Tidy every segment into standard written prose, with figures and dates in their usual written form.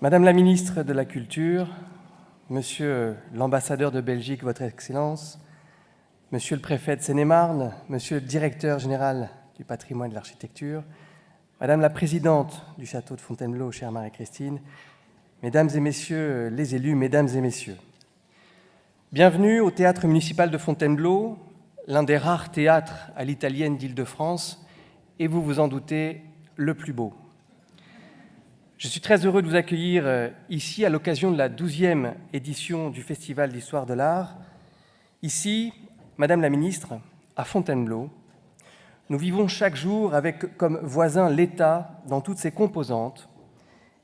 Madame la ministre de la Culture, Monsieur l'ambassadeur de Belgique, Votre Excellence, Monsieur le préfet de Seine-et-Marne, Monsieur le directeur général du patrimoine et de l'architecture, Madame la présidente du château de Fontainebleau, chère Marie-Christine, Mesdames et Messieurs les élus, Mesdames et Messieurs, bienvenue au Théâtre municipal de Fontainebleau, l'un des rares théâtres à l'italienne d'Île-de-France, et vous vous en doutez, le plus beau. Je suis très heureux de vous accueillir ici à l'occasion de la 12e édition du Festival d'Histoire de l'Art. Ici, Madame la Ministre, à Fontainebleau, nous vivons chaque jour avec comme voisin l'État dans toutes ses composantes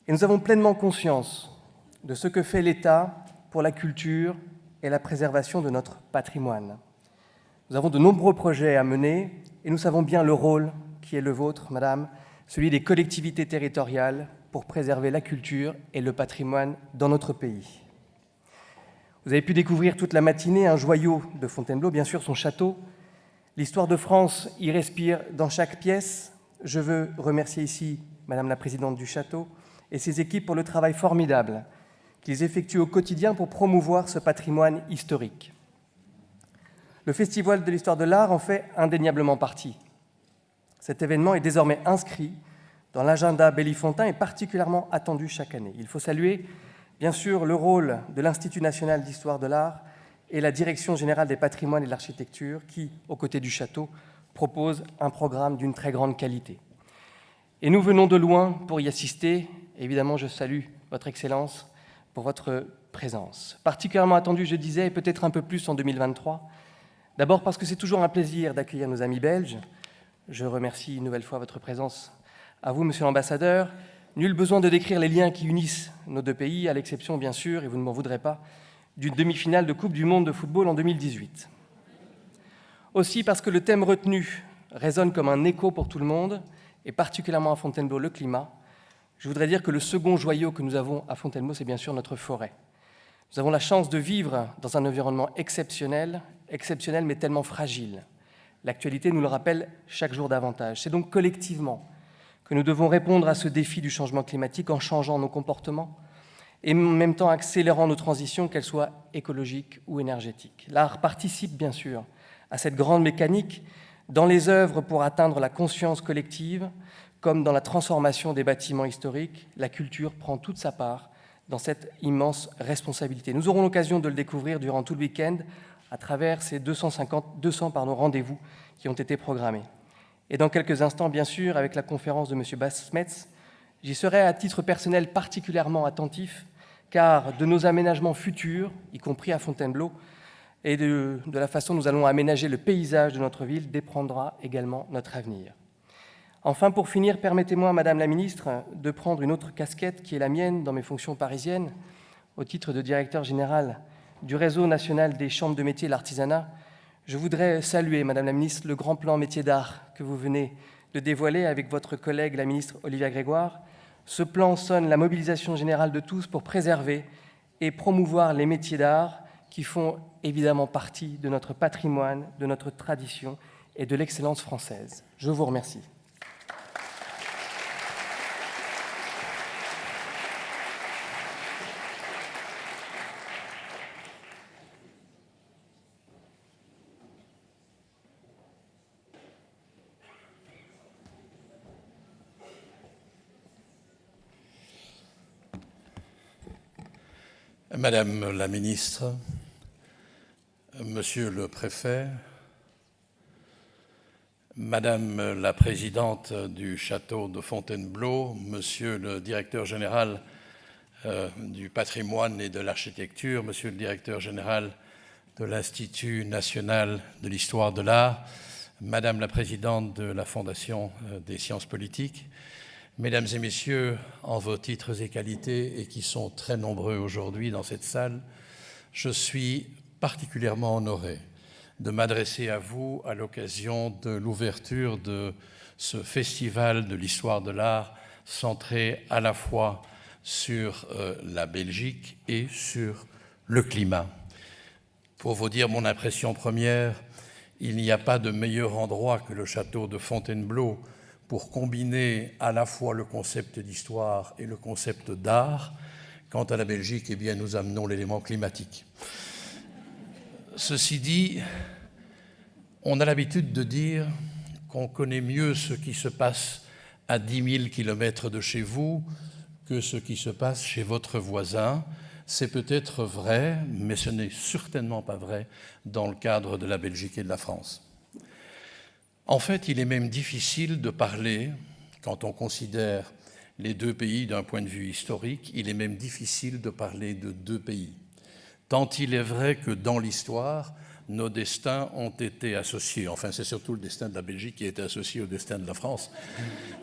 et nous avons pleinement conscience de ce que fait l'État pour la culture et la préservation de notre patrimoine. Nous avons de nombreux projets à mener et nous savons bien le rôle qui est le vôtre, Madame, celui des collectivités territoriales pour préserver la culture et le patrimoine dans notre pays. Vous avez pu découvrir toute la matinée un joyau de Fontainebleau, bien sûr son château. L'histoire de France y respire dans chaque pièce. Je veux remercier ici Madame la présidente du château et ses équipes pour le travail formidable qu'ils effectuent au quotidien pour promouvoir ce patrimoine historique. Le Festival de l'Histoire de l'Art en fait indéniablement partie. Cet événement est désormais inscrit dans l'agenda Bellifontain et particulièrement attendu chaque année. Il faut saluer, bien sûr, le rôle de l'Institut national d'histoire de l'art et la Direction générale des patrimoines et de l'architecture qui, aux côtés du château, propose un programme d'une très grande qualité. Et nous venons de loin pour y assister. Évidemment, je salue Votre Excellence pour votre présence. Particulièrement attendue, je disais, et peut-être un peu plus en 2023. D'abord parce que c'est toujours un plaisir d'accueillir nos amis belges. Je remercie une nouvelle fois votre présence. À vous, Monsieur l'ambassadeur, nul besoin de décrire les liens qui unissent nos deux pays, à l'exception, bien sûr, et vous ne m'en voudrez pas, d'une demi-finale de Coupe du Monde de football en 2018. Aussi parce que le thème retenu résonne comme un écho pour tout le monde, et particulièrement à Fontainebleau, le climat, je voudrais dire que le second joyau que nous avons à Fontainebleau, c'est bien sûr notre forêt. Nous avons la chance de vivre dans un environnement exceptionnel mais tellement fragile. L'actualité nous le rappelle chaque jour davantage. C'est donc collectivement que nous devons répondre à ce défi du changement climatique en changeant nos comportements et en même temps accélérant nos transitions, qu'elles soient écologiques ou énergétiques. L'art participe bien sûr à cette grande mécanique dans les œuvres pour atteindre la conscience collective, comme dans la transformation des bâtiments historiques. La culture prend toute sa part dans cette immense responsabilité. Nous aurons l'occasion de le découvrir durant tout le week-end à travers ces 200 rendez-vous qui ont été programmés. Et dans quelques instants, bien sûr, avec la conférence de M. Bas-Smets, j'y serai à titre personnel particulièrement attentif, car de nos aménagements futurs, y compris à Fontainebleau, et de la façon dont nous allons aménager le paysage de notre ville, dépendra également notre avenir. Enfin, pour finir, permettez-moi, Madame la Ministre, de prendre une autre casquette qui est la mienne dans mes fonctions parisiennes, au titre de directeur général du Réseau national des chambres de métiers et de l'artisanat. Je voudrais saluer, Madame la Ministre, le grand plan métier d'art que vous venez de dévoiler avec votre collègue, la ministre Olivia Grégoire. Ce plan sonne la mobilisation générale de tous pour préserver et promouvoir les métiers d'art qui font évidemment partie de notre patrimoine, de notre tradition et de l'excellence française. Je vous remercie. Madame la ministre, Monsieur le préfet, Madame la présidente du château de Fontainebleau, Monsieur le directeur général du patrimoine et de l'architecture, Monsieur le directeur général de l'Institut national de l'histoire de l'art, Madame la présidente de la Fondation des sciences politiques, Mesdames et Messieurs, en vos titres et qualités, et qui sont très nombreux aujourd'hui dans cette salle, je suis particulièrement honoré de m'adresser à vous à l'occasion de l'ouverture de ce festival de l'histoire de l'art centré à la fois sur la Belgique et sur le climat. Pour vous dire mon impression première, il n'y a pas de meilleur endroit que le château de Fontainebleau pour combiner à la fois le concept d'histoire et le concept d'art. Quant à la Belgique, eh bien, nous amenons l'élément climatique. Ceci dit, on a l'habitude de dire qu'on connaît mieux ce qui se passe à 10 000 kilomètres de chez vous que ce qui se passe chez votre voisin. C'est peut-être vrai, mais ce n'est certainement pas vrai dans le cadre de la Belgique et de la France. En fait, il est même difficile de parler, quand on considère les deux pays d'un point de vue historique, il est même difficile de parler de deux pays. Tant il est vrai que dans l'histoire, nos destins ont été associés. Enfin, c'est surtout le destin de la Belgique qui a été associé au destin de la France.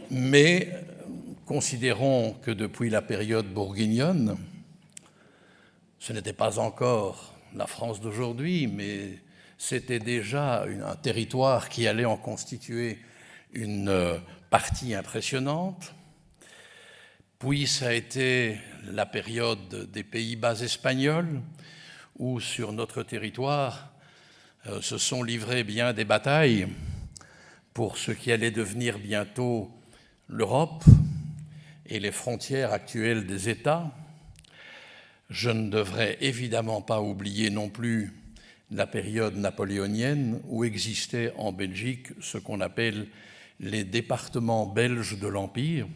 Mais considérons que depuis la période bourguignonne, ce n'était pas encore la France d'aujourd'hui, mais c'était déjà un territoire qui allait en constituer une partie impressionnante. Puis ça a été la période des Pays-Bas espagnols, où sur notre territoire se sont livrées bien des batailles pour ce qui allait devenir bientôt l'Europe et les frontières actuelles des États. Je ne devrais évidemment pas oublier non plus la période napoléonienne où existait en Belgique ce qu'on appelle les départements belges de l'Empire,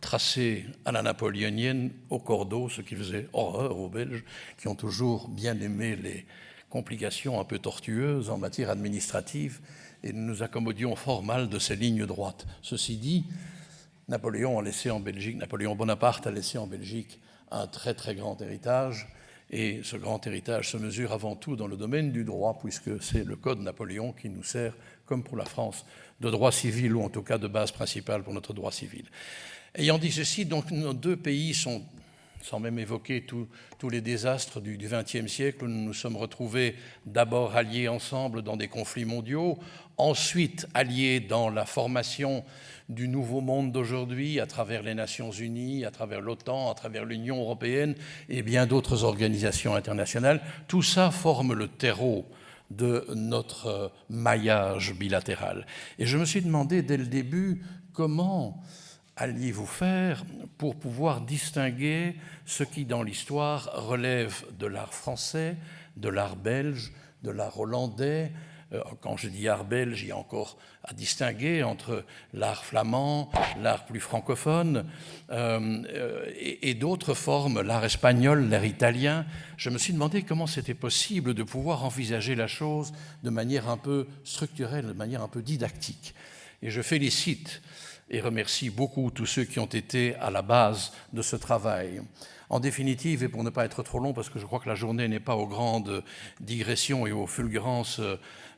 tracés à la napoléonienne au cordeau, ce qui faisait horreur aux Belges, qui ont toujours bien aimé les complications un peu tortueuses en matière administrative, et nous nous accommodions fort mal de ces lignes droites. Ceci dit, Napoléon Bonaparte a laissé en Belgique un très très grand héritage, et ce grand héritage se mesure avant tout dans le domaine du droit, puisque c'est le Code Napoléon qui nous sert, comme pour la France, de droit civil, ou en tout cas de base principale pour notre droit civil. Ayant dit ceci, donc nos deux pays sont, sans même évoquer tous les désastres du XXe siècle, où nous nous sommes retrouvés d'abord alliés ensemble dans des conflits mondiaux, ensuite alliés dans la formation du nouveau monde d'aujourd'hui à travers les Nations Unies, à travers l'OTAN, à travers l'Union européenne et bien d'autres organisations internationales. Tout ça forme le terreau de notre maillage bilatéral. Et je me suis demandé dès le début comment alliez-vous faire pour pouvoir distinguer ce qui, dans l'histoire, relève de l'art français, de l'art belge, de l'art hollandais. Quand je dis art belge, il y a encore à distinguer entre l'art flamand, l'art plus francophone et d'autres formes, l'art espagnol, l'art italien. Je me suis demandé comment c'était possible de pouvoir envisager la chose de manière un peu structurelle, de manière un peu didactique. Et je félicite et remercie beaucoup tous ceux qui ont été à la base de ce travail. En définitive, et pour ne pas être trop long, parce que je crois que la journée n'est pas aux grandes digressions et aux fulgurances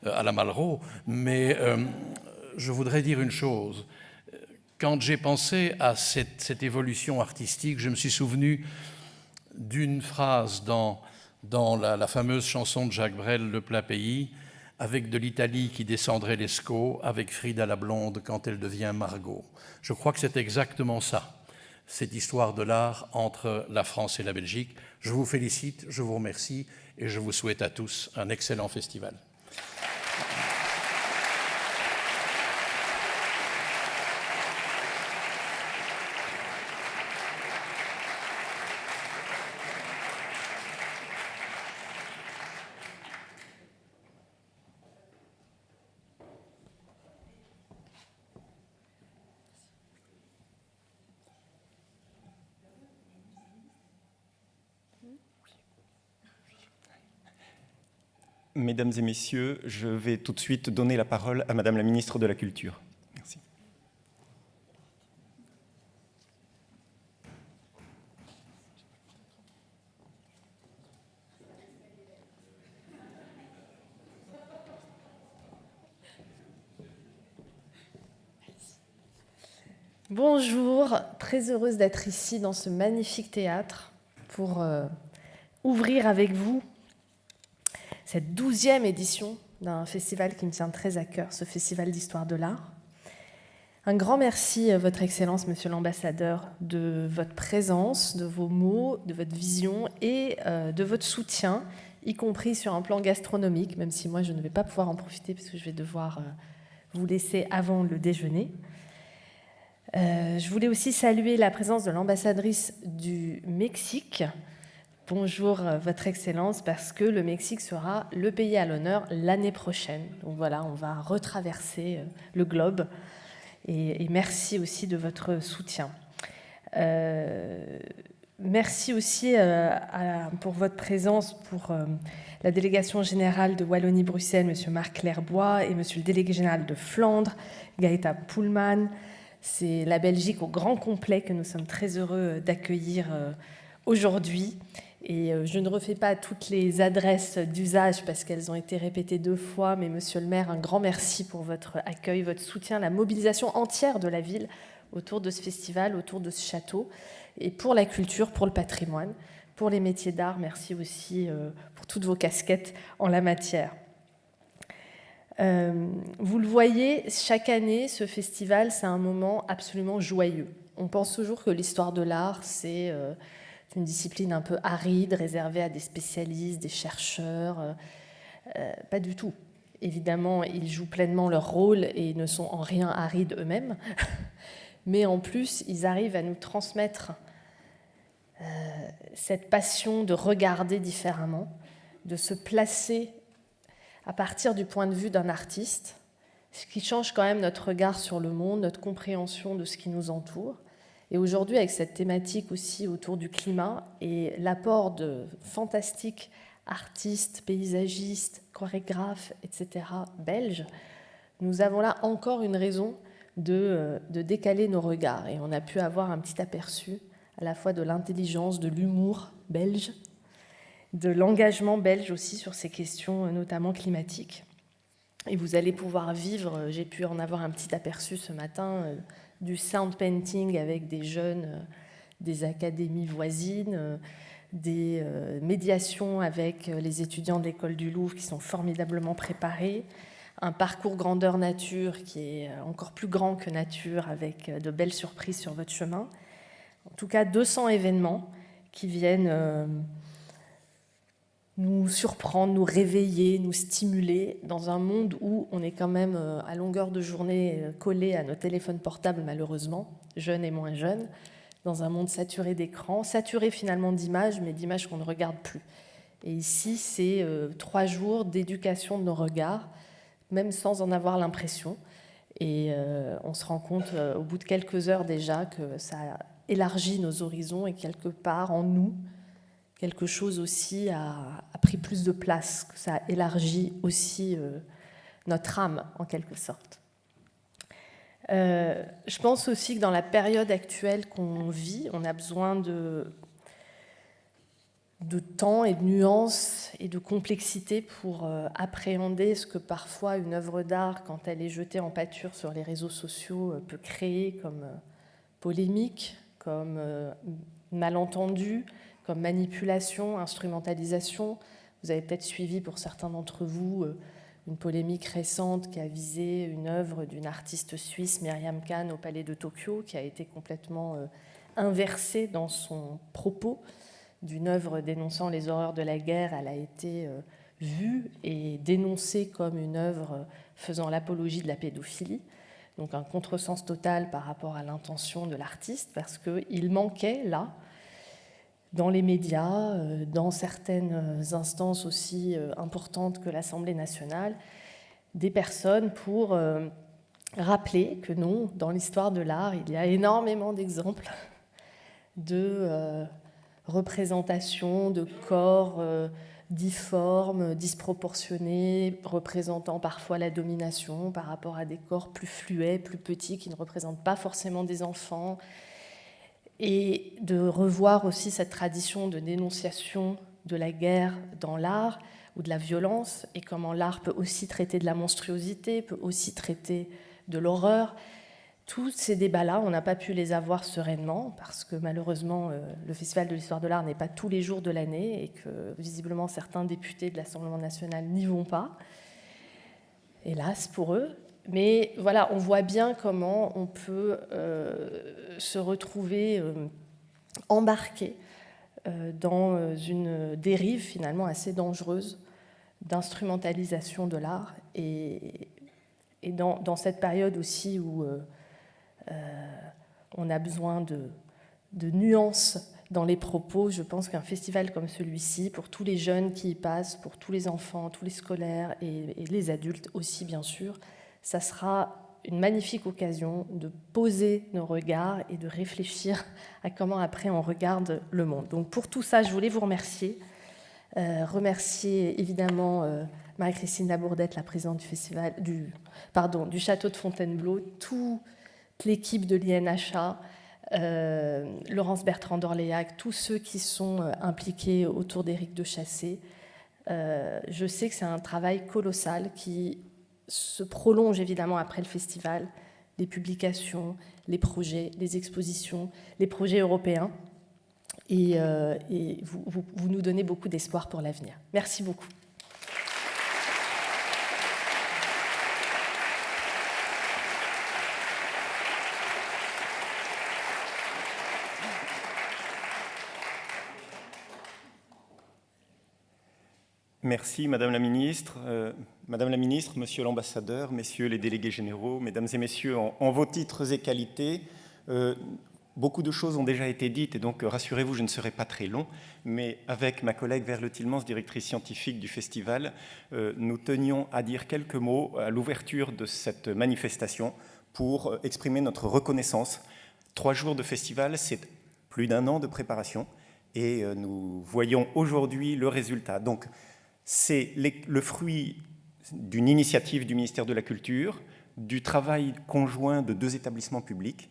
à la Malraux, mais je voudrais dire une chose. Quand j'ai pensé à cette évolution artistique, je me suis souvenu d'une phrase dans la fameuse chanson de Jacques Brel, Le plat pays, avec de l'Italie qui descendrait l'Escaut, avec Frida la blonde quand elle devient Margot. Je crois que c'est exactement ça, cette histoire de l'art entre la France et la Belgique. Je vous félicite, je vous remercie et je vous souhaite à tous un excellent festival. Mesdames et messieurs, je vais tout de suite donner la parole à Madame la ministre de la Culture. Merci. Bonjour, très heureuse d'être ici dans ce magnifique théâtre pour ouvrir avec vous cette 12e édition d'un festival qui me tient très à cœur, ce festival d'histoire de l'art. Un grand merci, Votre Excellence, Monsieur l'Ambassadeur, de votre présence, de vos mots, de votre vision et de votre soutien, y compris sur un plan gastronomique, même si moi je ne vais pas pouvoir en profiter parce que je vais devoir vous laisser avant le déjeuner. Je voulais aussi saluer la présence de l'ambassadrice du Mexique. Bonjour, Votre Excellence, parce que le Mexique sera le pays à l'honneur l'année prochaine. Donc voilà, on va retraverser le globe. Et merci aussi de votre soutien. Merci aussi pour votre présence pour la délégation générale de Wallonie-Bruxelles, M. Marc Lerbois, et M. le délégué général de Flandre, Gaëta Poelman. C'est la Belgique au grand complet que nous sommes très heureux d'accueillir aujourd'hui. Et je ne refais pas toutes les adresses d'usage parce qu'elles ont été répétées 2 fois, mais Monsieur le maire, un grand merci pour votre accueil, votre soutien, la mobilisation entière de la ville autour de ce festival, autour de ce château, et pour la culture, pour le patrimoine, pour les métiers d'art. Merci aussi pour toutes vos casquettes en la matière. Vous le voyez, chaque année, ce festival, c'est un moment absolument joyeux. On pense toujours que l'histoire de l'art, c'est une discipline un peu aride, réservée à des spécialistes, des chercheurs. Pas du tout. Évidemment, ils jouent pleinement leur rôle et ne sont en rien arides eux-mêmes. Mais en plus, ils arrivent à nous transmettre cette passion de regarder différemment, de se placer à partir du point de vue d'un artiste, ce qui change quand même notre regard sur le monde, notre compréhension de ce qui nous entoure. Et aujourd'hui, avec cette thématique aussi autour du climat et l'apport de fantastiques artistes, paysagistes, chorégraphes, etc., belges, nous avons là encore une raison de décaler nos regards. Et on a pu avoir un petit aperçu à la fois de l'intelligence, de l'humour belge, de l'engagement belge aussi sur ces questions notamment climatiques. Et vous allez pouvoir vivre, j'ai pu en avoir un petit aperçu ce matin, du sound painting avec des jeunes des académies voisines, des médiations avec les étudiants de l'école du Louvre qui sont formidablement préparés, un parcours grandeur nature qui est encore plus grand que nature avec de belles surprises sur votre chemin. En tout cas, 200 événements qui viennent nous surprendre, nous réveiller, nous stimuler dans un monde où on est quand même à longueur de journée collé à nos téléphones portables, malheureusement, jeunes et moins jeunes, dans un monde saturé d'écrans, saturé finalement d'images, mais d'images qu'on ne regarde plus. Et ici, c'est 3 jours d'éducation de nos regards, même sans en avoir l'impression. Et on se rend compte au bout de quelques heures déjà que ça élargit nos horizons et quelque part en nous, quelque chose aussi a pris plus de place, que ça élargit aussi notre âme en quelque sorte. Je pense aussi que dans la période actuelle qu'on vit, on a besoin de temps et de nuances et de complexité pour appréhender ce que parfois une œuvre d'art, quand elle est jetée en pâture sur les réseaux sociaux, peut créer comme polémique, comme malentendu, comme manipulation, instrumentalisation. Vous avez peut-être suivi pour certains d'entre vous une polémique récente qui a visé une œuvre d'une artiste suisse, Myriam Khan, au Palais de Tokyo, qui a été complètement inversée dans son propos. D'une œuvre dénonçant les horreurs de la guerre, elle a été vue et dénoncée comme une œuvre faisant l'apologie de la pédophilie. Donc un contresens total par rapport à l'intention de l'artiste, parce qu'il manquait là, dans les médias, dans certaines instances aussi importantes que l'Assemblée nationale, des personnes pour rappeler que non, dans l'histoire de l'art, il y a énormément d'exemples de représentations de corps difformes, disproportionnés, représentant parfois la domination par rapport à des corps plus fluets, plus petits, qui ne représentent pas forcément des enfants, et de revoir aussi cette tradition de dénonciation de la guerre dans l'art ou de la violence, et comment l'art peut aussi traiter de la monstruosité, peut aussi traiter de l'horreur. Tous ces débats-là, on n'a pas pu les avoir sereinement, parce que malheureusement, le Festival de l'Histoire de l'Art n'est pas tous les jours de l'année, et que visiblement certains députés de l'Assemblée nationale n'y vont pas, hélas pour eux. Mais voilà, on voit bien comment on peut se retrouver embarqué dans une dérive finalement assez dangereuse d'instrumentalisation de l'art. Et dans cette période aussi où on a besoin de nuances dans les propos. Je pense qu'un festival comme celui-ci, pour tous les jeunes qui y passent, pour tous les enfants, tous les scolaires et les adultes aussi, bien sûr, ça sera une magnifique occasion de poser nos regards et de réfléchir à comment après on regarde le monde. Donc pour tout ça, je voulais vous remercier. Remercier évidemment Marie-Christine Labourdette, la présidente du festival, du château de Fontainebleau, toute l'équipe de l'INHA, Laurence Bertrand d'Orléac, tous ceux qui sont impliqués autour d'Éric de Chassé. Je sais que c'est un travail colossal qui se prolonge évidemment après le festival, les publications, les projets, les expositions, les projets européens. Et vous nous donnez beaucoup d'espoir pour l'avenir. Merci beaucoup. Merci, Madame la Ministre. Madame la Ministre, Monsieur l'Ambassadeur, Messieurs les délégués généraux, Mesdames et Messieurs, en vos titres et qualités, beaucoup de choses ont déjà été dites et donc rassurez-vous, je ne serai pas très long, mais avec ma collègue Verle Tilmans, directrice scientifique du festival, nous tenions à dire quelques mots à l'ouverture de cette manifestation pour exprimer notre reconnaissance. 3 jours de festival, c'est plus d'1 an de préparation et nous voyons aujourd'hui le résultat. Donc, c'est le fruit d'une initiative du ministère de la Culture, du travail conjoint de 2 établissements publics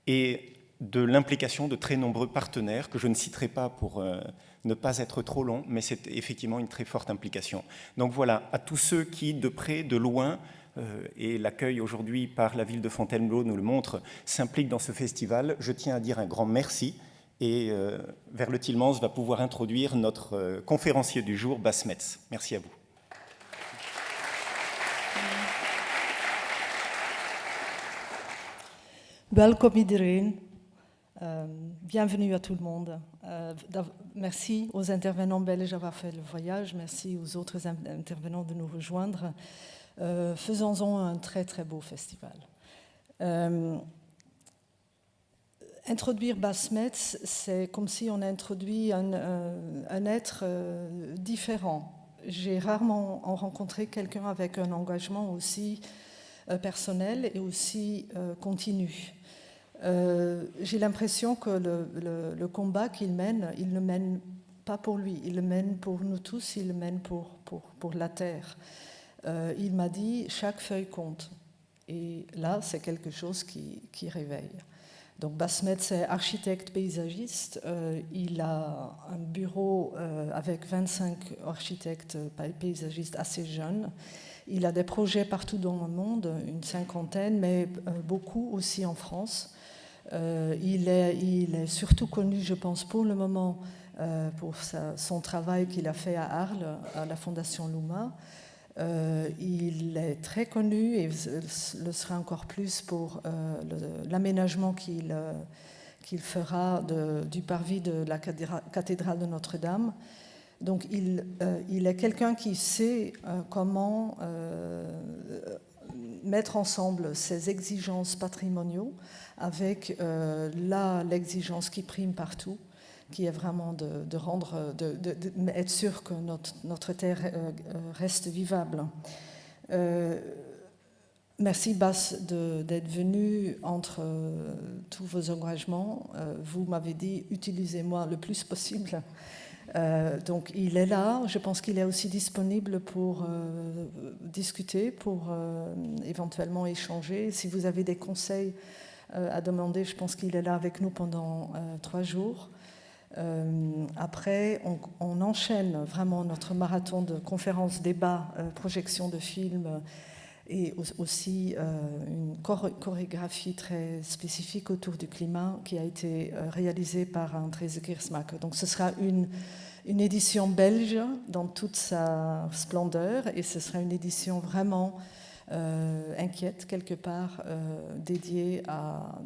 et de l'implication de très nombreux partenaires que je ne citerai pas pour ne pas être trop long, mais c'est effectivement une très forte implication. Donc voilà, à tous ceux qui, de près, de loin, et l'accueil aujourd'hui par la ville de Fontainebleau nous le montre, s'impliquent dans ce festival, je tiens à dire un grand merci. Et Verle Tilmans va pouvoir introduire notre conférencier du jour, Bas Metz. Merci à vous. Welkom iedereen. Bienvenue à tout le monde. Merci aux intervenants belges d'avoir fait le voyage. Merci aux autres intervenants de nous rejoindre. Faisons-en un très très beau festival. Introduire Bas Metz, c'est comme si on introduit un être différent. J'ai rarement rencontré quelqu'un avec un engagement aussi personnel et aussi continu. J'ai l'impression que le combat qu'il mène, il ne mène pas pour lui, il le mène pour nous tous, il le mène pour la Terre. Il m'a dit « chaque feuille compte ». Et là, c'est quelque chose qui réveille. Donc Bas Metz est architecte paysagiste. Il a un bureau avec 25 architectes paysagistes assez jeunes. Il a des projets partout dans le monde, une 50aine, mais beaucoup aussi en France. Il est surtout connu, je pense, pour le moment, pour son travail qu'il a fait à Arles, à la Fondation Luma. Il est très connu et le sera encore plus pour l'aménagement qu'il fera du parvis de la cathédrale de Notre-Dame. Donc il est quelqu'un qui sait comment mettre ensemble ses exigences patrimoniaux avec l'exigence qui prime partout, qui est vraiment d'être sûr que notre terre reste vivable. Merci Bas d'être venu entre tous vos engagements. Vous m'avez dit, utilisez-moi le plus possible. Donc il est là, je pense qu'il est aussi disponible pour discuter, pour éventuellement échanger. Si vous avez des conseils à demander, je pense qu'il est là avec nous pendant 3 jours. Après, on enchaîne vraiment notre marathon de conférences, débats, projections de films et aussi une chorégraphie très spécifique autour du climat qui a été réalisée par Andrés Giersmaker. Donc ce sera une édition belge dans toute sa splendeur et ce sera une édition vraiment inquiète quelque part, dédiée à...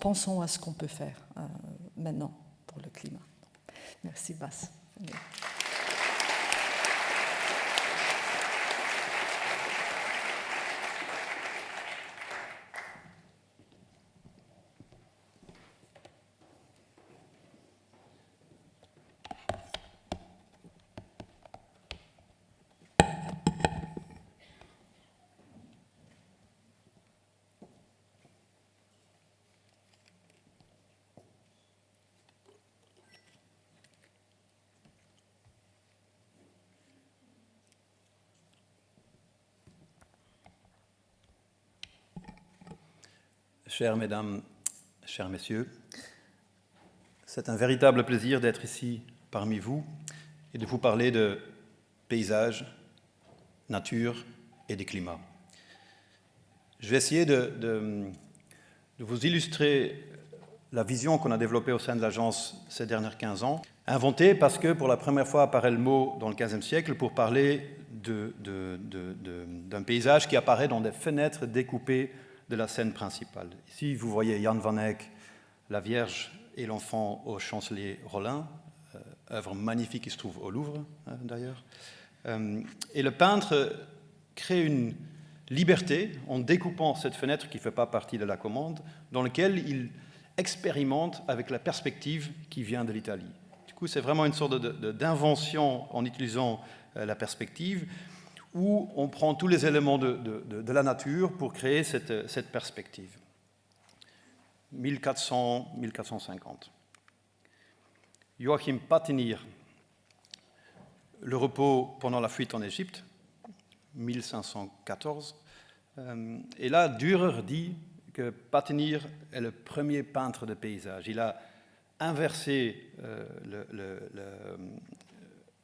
Pensons à ce qu'on peut faire maintenant pour le climat. Merci Bas. Chères mesdames, chers messieurs, c'est un véritable plaisir d'être ici parmi vous et de vous parler de paysage, nature et de climat. Je vais essayer de vous illustrer la vision qu'on a développée au sein de l'agence ces dernières 15 ans, inventée parce que pour la première fois apparaît le mot dans le XVe siècle pour parler d'un paysage qui apparaît dans des fenêtres découpées de la scène principale. Ici, vous voyez Jan van Eyck, la Vierge et l'enfant au chancelier Rollin, œuvre magnifique qui se trouve au Louvre, d'ailleurs. Et le peintre crée une liberté en découpant cette fenêtre qui ne fait pas partie de la commande, dans laquelle il expérimente avec la perspective qui vient de l'Italie. Du coup, c'est vraiment une sorte d'invention en utilisant la perspective, où on prend tous les éléments de la nature pour créer cette perspective. 1400-1450. Joachim Patinir, le repos pendant la fuite en Égypte, 1514. Et là, Dürer dit que Patinir est le premier peintre de paysage. Il a inversé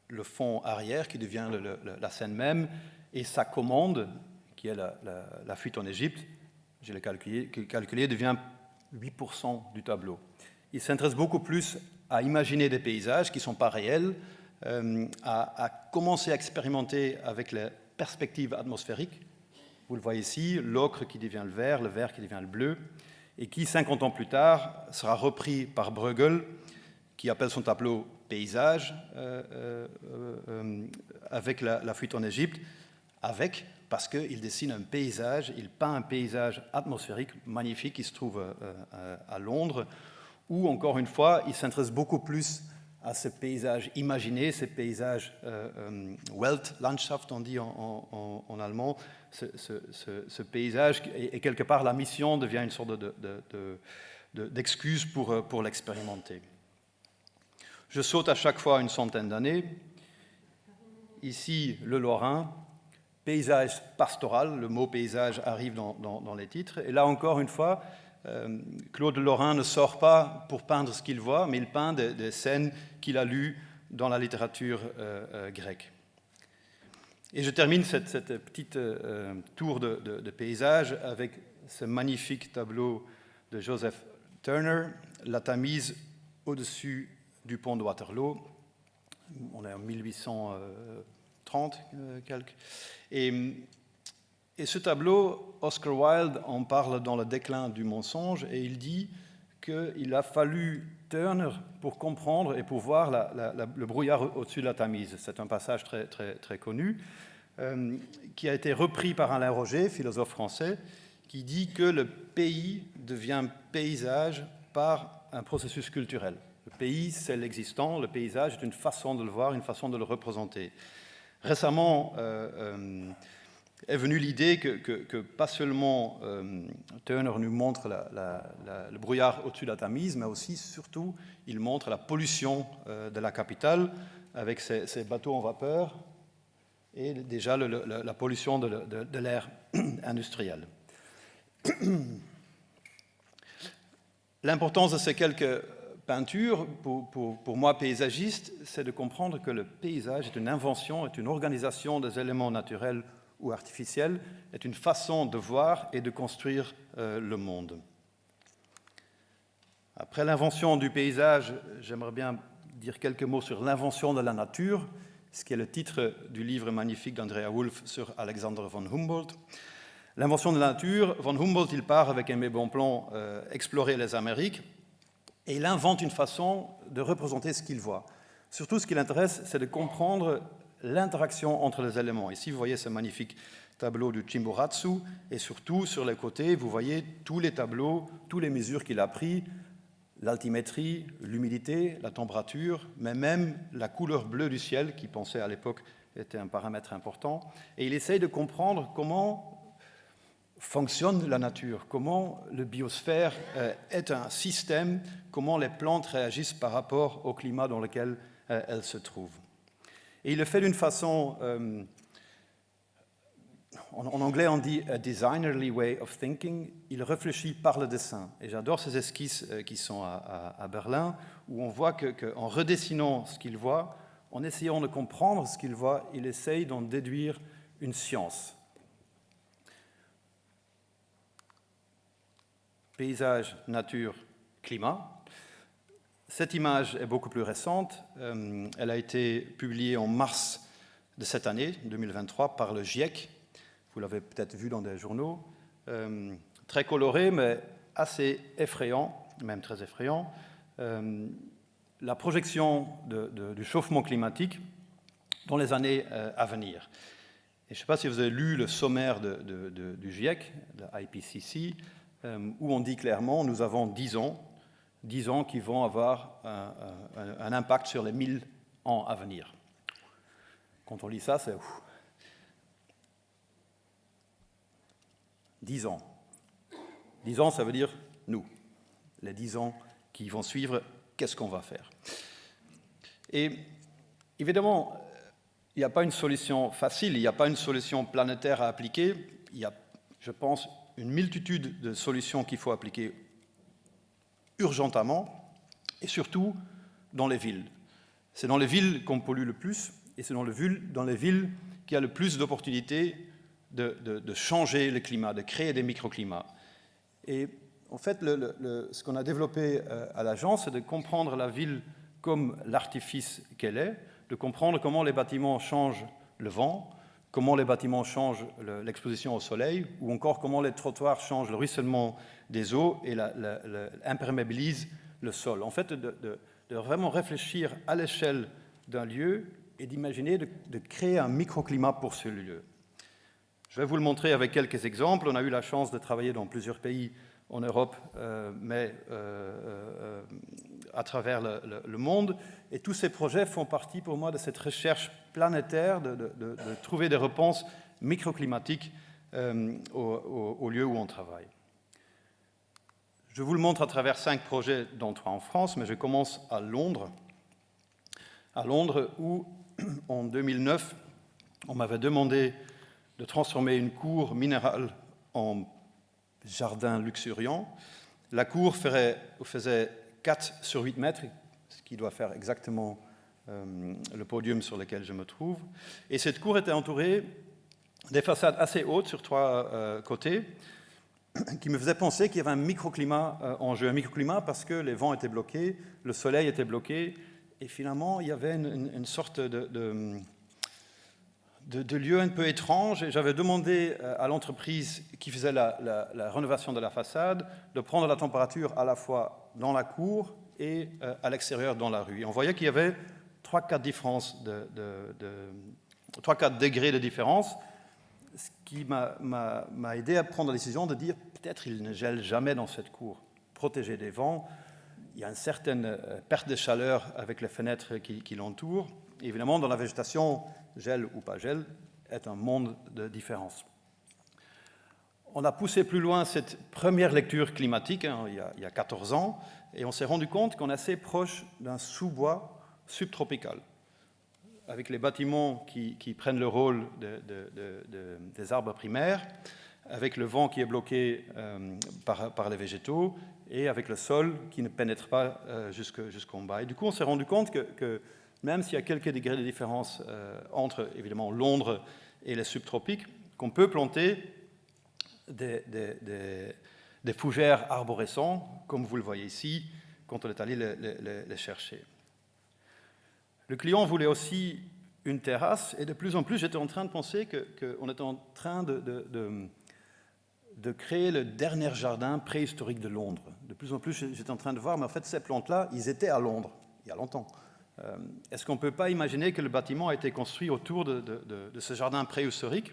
le fond arrière qui devient la scène même, et sa commande, qui est la fuite en Égypte, je l'ai calculé, devient 8% du tableau. Il s'intéresse beaucoup plus à imaginer des paysages qui ne sont pas réels, à commencer à expérimenter avec les perspectives atmosphériques. Vous le voyez ici, l'ocre qui devient le vert qui devient le bleu, et qui, 50 ans plus tard, sera repris par Bruegel, qui appelle son tableau paysage avec la fuite en Égypte, parce qu'il dessine un paysage, il peint un paysage atmosphérique magnifique qui se trouve à Londres, où, encore une fois, il s'intéresse beaucoup plus à ces paysages imaginés, ces paysages Weltlandschaft, on dit en allemand, ce paysage, et quelque part la mission devient une sorte d'excuse pour l'expérimenter. Je saute à chaque fois une centaine d'années. Ici, le Lorrain, paysage pastoral, le mot paysage arrive dans les titres. Et là, encore une fois, Claude Lorrain ne sort pas pour peindre ce qu'il voit, mais il peint des scènes qu'il a lues dans la littérature grecque. Et je termine cette petite tour de paysage avec ce magnifique tableau de Joseph Turner, La Tamise au-dessus du pont de Waterloo. On est en 1830 quelques. Et ce tableau, Oscar Wilde en parle dans Le déclin du mensonge, et il dit qu'il a fallu Turner pour comprendre et pour voir le brouillard au-dessus de la Tamise. C'est un passage très, très, très connu, qui a été repris par Alain Roger, philosophe français, qui dit que le pays devient paysage par un processus culturel. Le pays, c'est l'existant, le paysage est une façon de le voir, une façon de le représenter. Récemment est venue l'idée que pas seulement Turner nous montre le brouillard au-dessus de la Tamise, mais aussi, surtout, il montre la pollution de la capitale avec ces bateaux en vapeur et déjà la pollution de l'air industriel. L'importance de ces quelques peintures, pour moi paysagiste, c'est de comprendre que le paysage est une invention, est une organisation des éléments naturels ou artificiels, est une façon de voir et de construire le monde. Après l'invention du paysage, j'aimerais bien dire quelques mots sur l'invention de la nature, ce qui est le titre du livre magnifique d'Andrea Wulf sur Alexander von Humboldt. L'invention de la nature, von Humboldt, il part avec Aimé Bonpland explorer les Amériques, et il invente une façon de représenter ce qu'il voit. Surtout, ce qui l'intéresse, c'est de comprendre l'interaction entre les éléments. Ici, vous voyez ce magnifique tableau du Chimborazo, et surtout, sur les côtés, vous voyez tous les tableaux, toutes les mesures qu'il a pris, l'altimétrie, l'humidité, la température, mais même la couleur bleue du ciel, qui pensait à l'époque était un paramètre important. Et il essaye de comprendre comment fonctionne la nature, comment le biosphère est un système, comment les plantes réagissent par rapport au climat dans lequel elles se trouvent. Et il le fait d'une façon en anglais on dit a designerly way of thinking, il réfléchit par le dessin. Et j'adore ces esquisses qui sont à Berlin, où on voit qu'en redessinant ce qu'il voit, en essayant de comprendre ce qu'il voit, il essaye d'en déduire une science. Paysage, nature, climat. Cette image est beaucoup plus récente. Elle a été publiée en mars de cette année, 2023, par le GIEC. Vous l'avez peut-être vu dans des journaux. Très coloré, mais assez effrayant, même très effrayant. La projection du chauffement climatique dans les années à venir. Et je ne sais pas si vous avez lu le sommaire du GIEC, de l'IPCC, où on dit clairement nous avons 10 ans qui vont avoir un impact sur les 1000 ans à venir. Quand on lit ça, c'est 10 ans. 10 ans, ça veut dire nous. Les 10 ans qui vont suivre, qu'est-ce qu'on va faire? Et évidemment, il n'y a pas une solution facile, il n'y a pas une solution planétaire à appliquer. Il y a, je pense, une multitude de solutions qu'il faut appliquer urgentement, et surtout dans les villes. C'est dans les villes qu'on pollue le plus, et c'est dans les villes qu'il y a le plus d'opportunités de changer le climat, de créer des microclimats. Et en fait, ce qu'on a développé à l'agence, c'est de comprendre la ville comme l'artifice qu'elle est, de comprendre comment les bâtiments changent le vent, comment les bâtiments changent l'exposition au soleil, ou encore comment les trottoirs changent le ruissellement des eaux et imperméabilisent le sol. En fait, de vraiment réfléchir à l'échelle d'un lieu et d'imaginer de créer un microclimat pour ce lieu. Je vais vous le montrer avec quelques exemples. On a eu la chance de travailler dans plusieurs pays en Europe, mais à travers le monde. Et tous ces projets font partie pour moi de cette recherche planétaire, de trouver des réponses microclimatiques au lieu où on travaille. Je vous le montre à travers 5 projets, dont 3 en France, mais je commence à Londres. À Londres, où en 2009, on m'avait demandé de transformer une cour minérale en jardin luxuriant. La cour faisait 4 sur 8 mètres, ce qui doit faire exactement le podium sur lequel je me trouve. Et cette cour était entourée des façades assez hautes sur 3 côtés, qui me faisaient penser qu'il y avait un microclimat en jeu. Un microclimat parce que les vents étaient bloqués, le soleil était bloqué, et finalement, il y avait une sorte de lieu un peu étrange. Et j'avais demandé à l'entreprise qui faisait la rénovation de la façade de prendre la température à la fois dans la cour et à l'extérieur dans la rue. Et on voyait qu'il y avait 3-4 degrés de différence, ce qui m'a aidé à prendre la décision de dire peut-être il ne gèle jamais dans cette cour. Protégé des vents, il y a une certaine perte de chaleur avec les fenêtres qui l'entourent. Évidemment, dans la végétation, gel ou pas gel est un monde de différence. On a poussé plus loin cette première lecture climatique il y a 14 ans, et on s'est rendu compte qu'on est assez proche d'un sous-bois subtropical, avec les bâtiments qui prennent le rôle des arbres primaires, avec le vent qui est bloqué par les végétaux, et avec le sol qui ne pénètre pas jusqu'en bas. Et du coup, on s'est rendu compte que même s'il y a quelques degrés de différence entre, évidemment, Londres et les subtropiques, qu'on peut planter des fougères arborescents, comme vous le voyez ici, quand on est allé les chercher. Le client voulait aussi une terrasse, et de plus en plus, j'étais en train de penser qu'on était en train de créer le dernier jardin préhistorique de Londres. De plus en plus, j'étais en train de voir, mais en fait, ces plantes-là, ils étaient à Londres, il y a longtemps. Est-ce qu'on ne peut pas imaginer que le bâtiment a été construit autour de ce jardin préhistorique?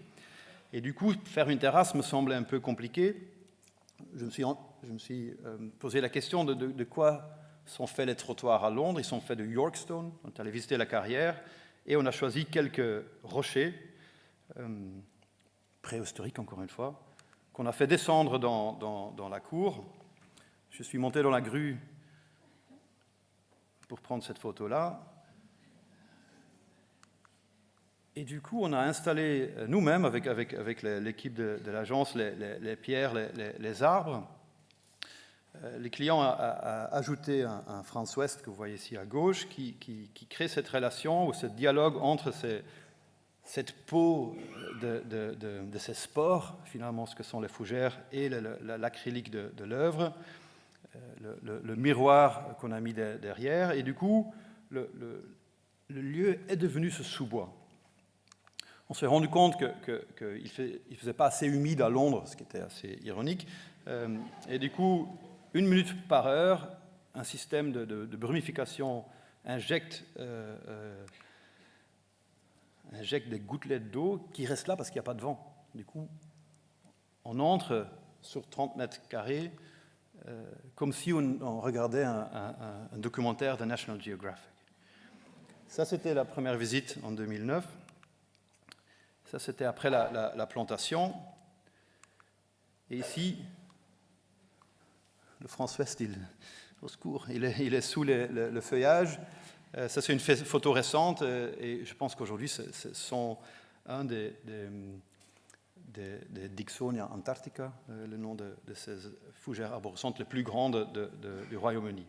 Et du coup, faire une terrasse me semblait un peu compliqué. Je me suis posé la question de quoi sont faits les trottoirs à Londres. Ils sont faits de Yorkstone. On est allé visiter la carrière et on a choisi quelques rochers préhistoriques, encore une fois, qu'on a fait descendre dans la cour. Je suis monté dans la grue pour prendre cette photo-là. Et du coup, on a installé nous-mêmes, avec l'équipe de l'agence, les pierres, les arbres. Les clients a ajouté un France Ouest que vous voyez ici à gauche qui crée cette relation ou ce dialogue entre cette peau de ces spores, finalement ce que sont les fougères, et l'acrylique de l'œuvre, le miroir qu'on a mis derrière. Et du coup, le lieu est devenu ce sous-bois. On s'est rendu compte qu'il ne faisait pas assez humide à Londres, ce qui était assez ironique. Et du coup, 1 minute par heure, un système de brumification injecte des gouttelettes d'eau qui restent là parce qu'il n'y a pas de vent. Du coup, on entre sur 30 mètres carrés comme si on regardait un documentaire de National Geographic. Ça, c'était la première visite en 2009. Ça, c'était après la plantation. Et ici, le France Ouest, au secours, il est sous le feuillage. Ça, c'est une photo récente et je pense qu'aujourd'hui, ce sont un des Dicksonia antarctica, le nom de ces fougères arborescentes les plus grandes du Royaume-Uni.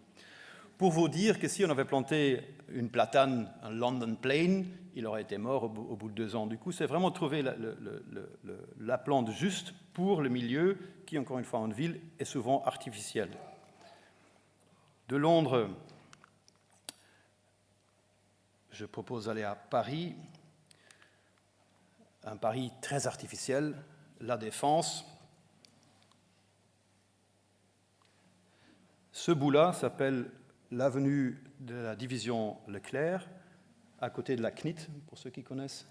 Pour vous dire que si on avait planté une platane, un London Plane, il aurait été mort au bout de 2 ans. Du coup, c'est vraiment trouver la plante juste pour le milieu qui, encore une fois, en ville, est souvent artificiel. De Londres, je propose d'aller à Paris, un Paris très artificiel, la Défense. Ce bout-là s'appelle l'avenue de la division Leclerc, à côté de la CNIT, pour ceux qui connaissent.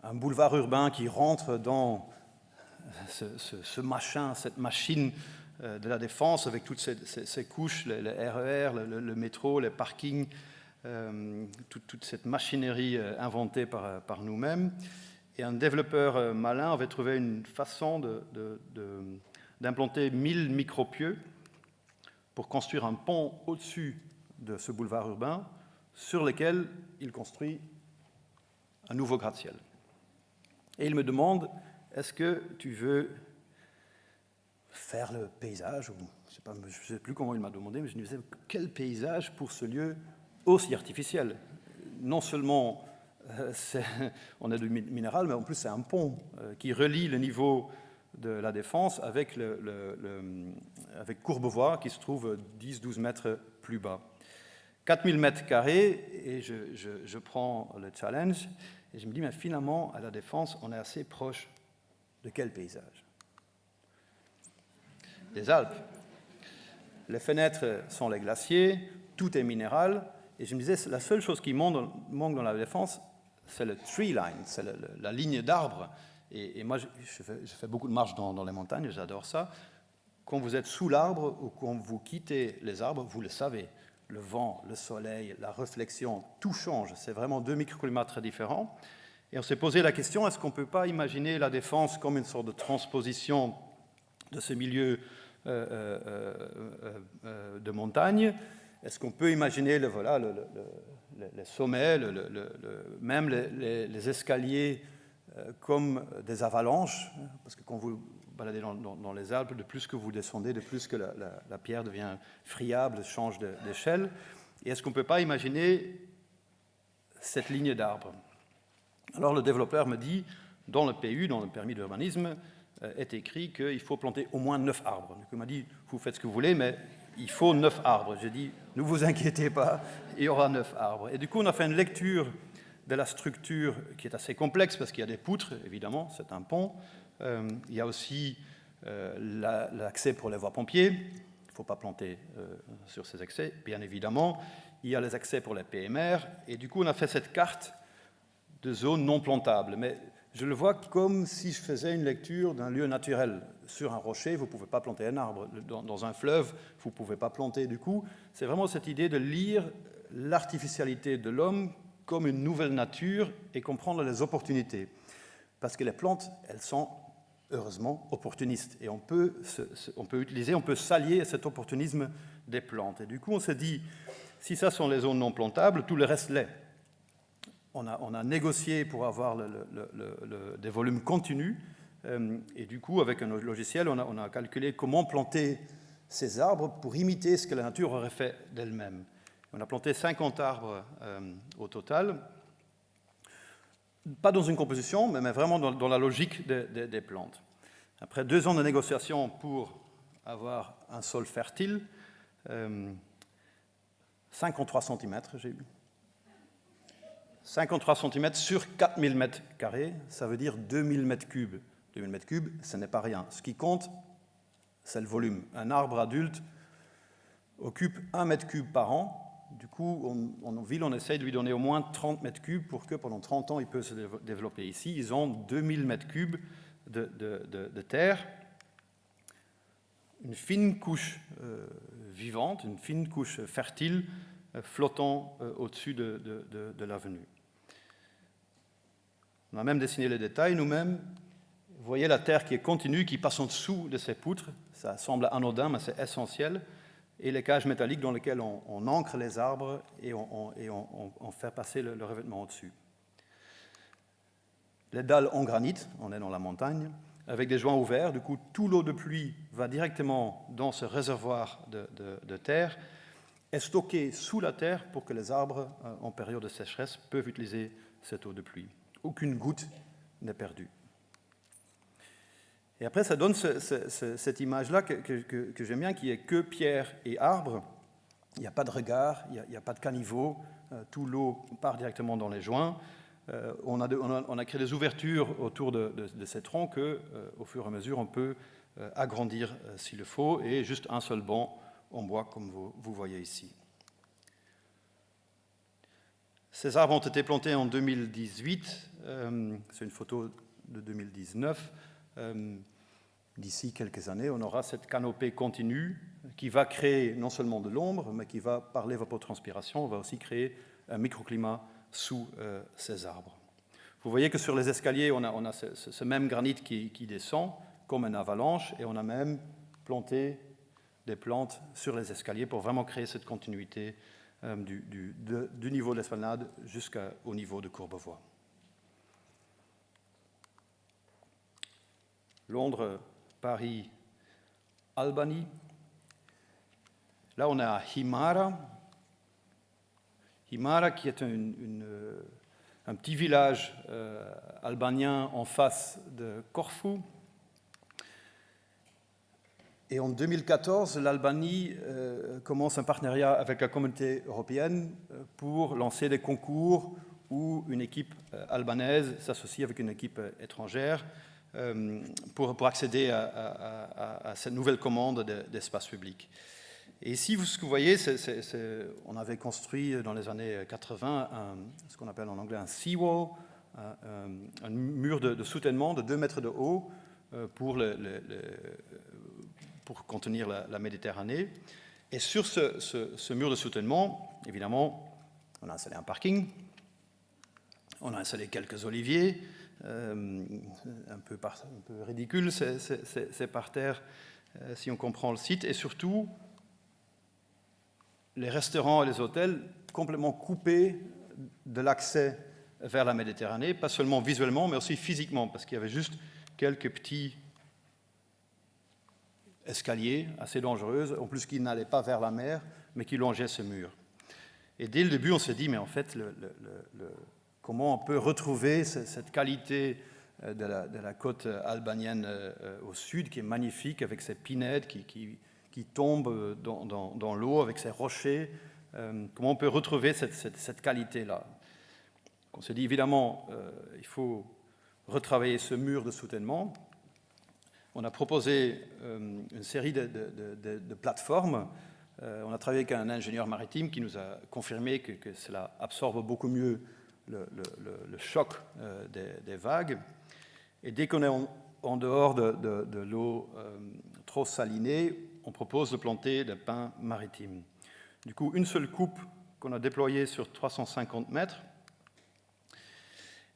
Un boulevard urbain qui rentre dans ce machin, cette machine de la Défense, avec toutes ces couches, les RER, le métro, les parkings, toute cette machinerie inventée par nous-mêmes. Et un développeur malin avait trouvé une façon d'implanter 1000 micropieux pour construire un pont au-dessus de ce boulevard urbain sur lequel il construit un nouveau gratte-ciel. Et il me demande, est-ce que tu veux faire le paysage, ou je ne sais plus comment il m'a demandé, mais je me disais, quel paysage pour ce lieu aussi artificiel. Non seulement on a du minéral, mais en plus c'est un pont qui relie le niveau de la Défense avec Courbevoie, qui se trouve 10-12 mètres plus bas. 4000 mètres carrés, et je prends le challenge, et je me dis, mais finalement, à la Défense, on est assez proche de quel paysage? Des Alpes. Les fenêtres sont les glaciers, tout est minéral, et je me disais, la seule chose qui manque dans la Défense, c'est le tree line, c'est la ligne d'arbres. Et moi, je fais beaucoup de marches dans les montagnes, j'adore ça. Quand vous êtes sous l'arbre ou quand vous quittez les arbres, vous le savez, le vent, le soleil, la réflexion, tout change. C'est vraiment 2 microclimats très différents. Et on s'est posé la question, est-ce qu'on ne peut pas imaginer la Défense comme une sorte de transposition de ce milieu de montagne? Est-ce qu'on peut imaginer les sommets, même les escaliers comme des avalanches? Parce que quand vous baladez dans les Alpes, de plus que vous descendez, de plus que la pierre devient friable, change d'échelle. Et est-ce qu'on ne peut pas imaginer cette ligne d'arbres? Alors le développeur me dit, dans le PU, dans le permis d'urbanisme, est écrit qu'il faut planter au moins 9 arbres. Donc il m'a dit, vous faites ce que vous voulez, mais il faut 9 arbres. J'ai dit, ne vous inquiétez pas, il y aura 9 arbres. Et du coup, on a fait une lecture de la structure qui est assez complexe, parce qu'il y a des poutres, évidemment, c'est un pont. Il y a aussi l'accès pour les voies-pompiers. Il ne faut pas planter sur ces accès, bien évidemment. Il y a les accès pour les PMR. Et du coup, on a fait cette carte de zones non plantables. Mais je le vois comme si je faisais une lecture d'un lieu naturel. Sur un rocher, vous ne pouvez pas planter un arbre. Dans un fleuve, vous ne pouvez pas planter. Du coup, c'est vraiment cette idée de lire l'artificialité de l'homme comme une nouvelle nature et comprendre les opportunités. Parce que les plantes, elles sont heureusement opportunistes. Et on peut s'allier à cet opportunisme des plantes. Et du coup, on s'est dit, si ça sont les zones non plantables, tout le reste l'est. On a négocié pour avoir des volumes continus, et du coup, avec un logiciel, on a calculé comment planter ces arbres pour imiter ce que la nature aurait fait d'elle-même. On a planté 50 arbres au total, pas dans une composition, mais vraiment dans la logique des plantes. Après 2 ans de négociation pour avoir un sol fertile, 53 cm, j'ai eu. 53 cm sur 4000 mètres carrés, ça veut dire 2000 mètres cubes. 2000 mètres cubes, ce n'est pas rien. Ce qui compte, c'est le volume. Un arbre adulte occupe 1 mètre cube par an. Du coup, en ville, on essaye de lui donner au moins 30 mètres cubes pour que pendant 30 ans, il puisse se développer. Ici, ils ont 2000 mètres cubes de terre, une fine couche vivante, une fine couche fertile, flottant au-dessus de l'avenue. On a même dessiné les détails nous-mêmes. Vous voyez la terre qui est continue, qui passe en dessous de ces poutres. Ça semble anodin, mais c'est essentiel. Et les cages métalliques dans lesquelles on ancre les arbres et on fait passer le revêtement au-dessus. Les dalles en granit, on est dans la montagne, avec des joints ouverts. Du coup, tout l'eau de pluie va directement dans ce réservoir de terre, est stockée sous la terre pour que les arbres, en période de sécheresse, peuvent utiliser cette eau de pluie. Aucune goutte n'est perdue. Et après, ça donne cette image-là que j'aime bien, qui est que pierre et arbre. Il n'y a pas de regard, il n'y a pas de caniveau, tout l'eau part directement dans les joints. On a créé des ouvertures autour de ces troncs qu'au fur et à mesure, on peut agrandir s'il le faut, et juste un seul banc en bois, comme vous voyez ici. Ces arbres ont été plantés en 2018, c'est une photo de 2019. D'ici quelques années, on aura cette canopée continue qui va créer non seulement de l'ombre, mais qui va, par l'évapotranspiration, on va aussi créer un microclimat sous ces arbres. Vous voyez que sur les escaliers, on a ce même granit qui descend comme une avalanche, et on a même planté des plantes sur les escaliers pour vraiment créer cette continuité du niveau de l'esplanade jusqu'au niveau de Courbevoie. Londres, Paris, Albany. Là, on est à Himara. Himara, qui est un petit village albanien en face de Corfou. Et en 2014, l'Albanie commence un partenariat avec la communauté européenne pour lancer des concours où une équipe albanaise s'associe avec une équipe étrangère pour accéder à cette nouvelle commande d'espace public. Et ici, ce que vous voyez, on avait construit dans les années 80 ce qu'on appelle en anglais un seawall, un mur de soutènement de 2 mètres de haut pour contenir la Méditerranée. Et sur ce mur de soutènement, évidemment, on a installé un parking, on a installé quelques oliviers, un peu ridicule, c'est par terre si on comprend le site, et surtout les restaurants et les hôtels complètement coupés de l'accès vers la Méditerranée, pas seulement visuellement, mais aussi physiquement, parce qu'il y avait juste quelques petits escaliers assez dangereux, en plus qui n'allaient pas vers la mer, mais qui longeaient ce mur. Et dès le début, on s'est dit, mais en fait, comment on peut retrouver cette qualité de la côte albanienne au sud, qui est magnifique, avec ces pinèdes qui tombent dans l'eau, avec ces rochers. Comment on peut retrouver cette qualité-là? On s'est dit, évidemment, il faut retravailler ce mur de soutènement. On a proposé une série de plateformes. On a travaillé avec un ingénieur maritime qui nous a confirmé que cela absorbe beaucoup mieux le choc des vagues. Et dès qu'on est en dehors de l'eau trop salinée, on propose de planter des pins maritimes. Du coup, une seule coupe qu'on a déployée sur 350 mètres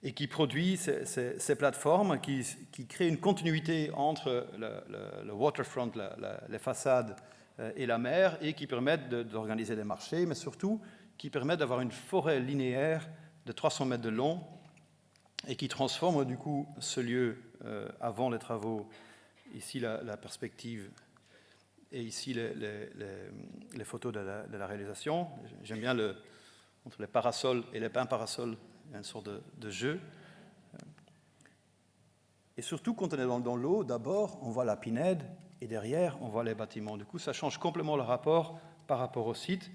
et qui produit ces plateformes qui créent une continuité entre le waterfront, les façades et la mer, et qui permettent d'organiser des marchés, mais surtout qui permettent d'avoir une forêt linéaire de 300 mètres de long et qui transforme du coup ce lieu avant les travaux, ici la perspective et ici les photos de la réalisation. J'aime bien entre les parasols et les pins parasols, il y a une sorte de jeu. Et surtout, quand on est dans l'eau, d'abord, on voit la pinède, et derrière, on voit les bâtiments. Du coup, ça change complètement le rapport par rapport au site.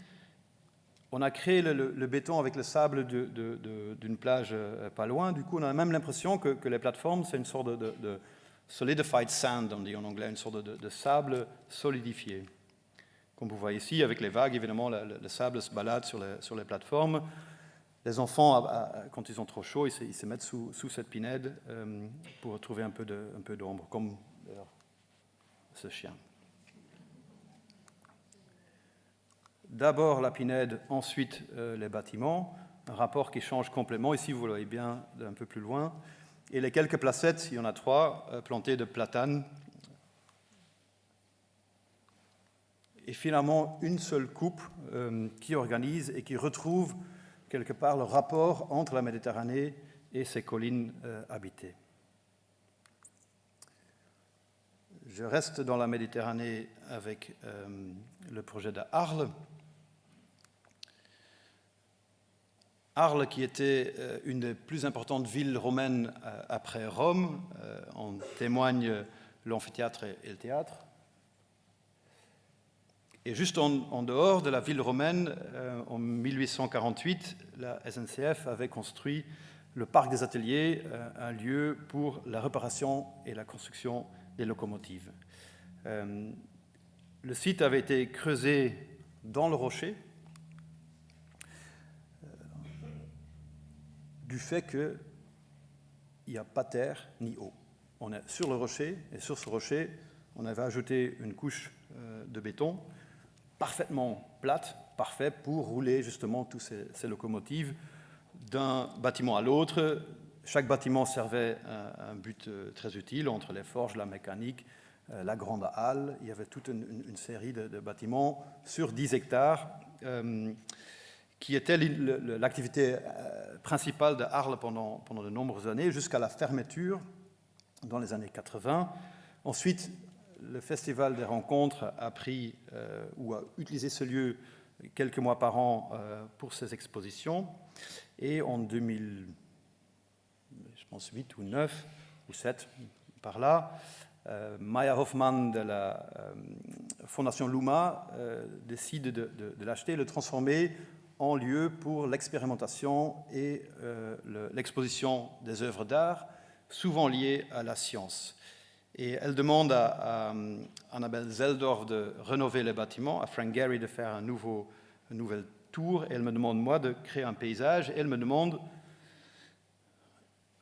On a créé le béton avec le sable d'une plage pas loin. Du coup, on a même l'impression que les plateformes, c'est une sorte de solidified sand, on dit en anglais, une sorte de sable solidifié. Comme vous voyez ici, avec les vagues, évidemment, le sable se balade sur les plateformes. Les enfants, quand ils ont trop chaud, ils se mettent sous cette pinède pour trouver un peu d'ombre, comme ce chien. D'abord la pinède, ensuite les bâtiments, un rapport qui change complètement. Ici, vous le voyez bien un peu plus loin. Et les quelques placettes, il y en a 3, plantées de platanes. Et finalement, une seule coupe qui organise et qui retrouve quelque part le rapport entre la Méditerranée et ses collines habitées. Je reste dans la Méditerranée avec le projet de Arles. Arles, qui était une des plus importantes villes romaines après Rome, en témoignent l'amphithéâtre et le théâtre. Et juste en dehors de la ville romaine, en 1848, la SNCF avait construit le parc des ateliers, un lieu pour la réparation et la construction des locomotives. Le site avait été creusé dans le rocher, du fait qu'il n'y a pas terre ni eau. On est sur le rocher, et sur ce rocher, on avait ajouté une couche de béton parfaitement plate, parfait pour rouler justement toutes ces locomotives d'un bâtiment à l'autre. Chaque bâtiment servait à un but très utile, entre les forges, la mécanique, la grande halle. Il y avait toute une série de bâtiments sur 10 hectares qui était l'activité principale de Arles pendant de nombreuses années, jusqu'à la fermeture dans les années 80. Ensuite, le Festival des rencontres a pris ou a utilisé ce lieu quelques mois par an pour ses expositions. Et en 2000, je pense 8 ou 9 ou 7, par là, Maya Hoffmann de la Fondation Luma décide de l'acheter, de le transformer en lieu pour l'expérimentation et l'exposition des œuvres d'art, souvent liées à la science. Et elle demande à Annabelle Zeldorf de rénover les bâtiments, à Frank Gehry de faire un nouvel tour, et elle me demande, moi, de créer un paysage, et elle me demande,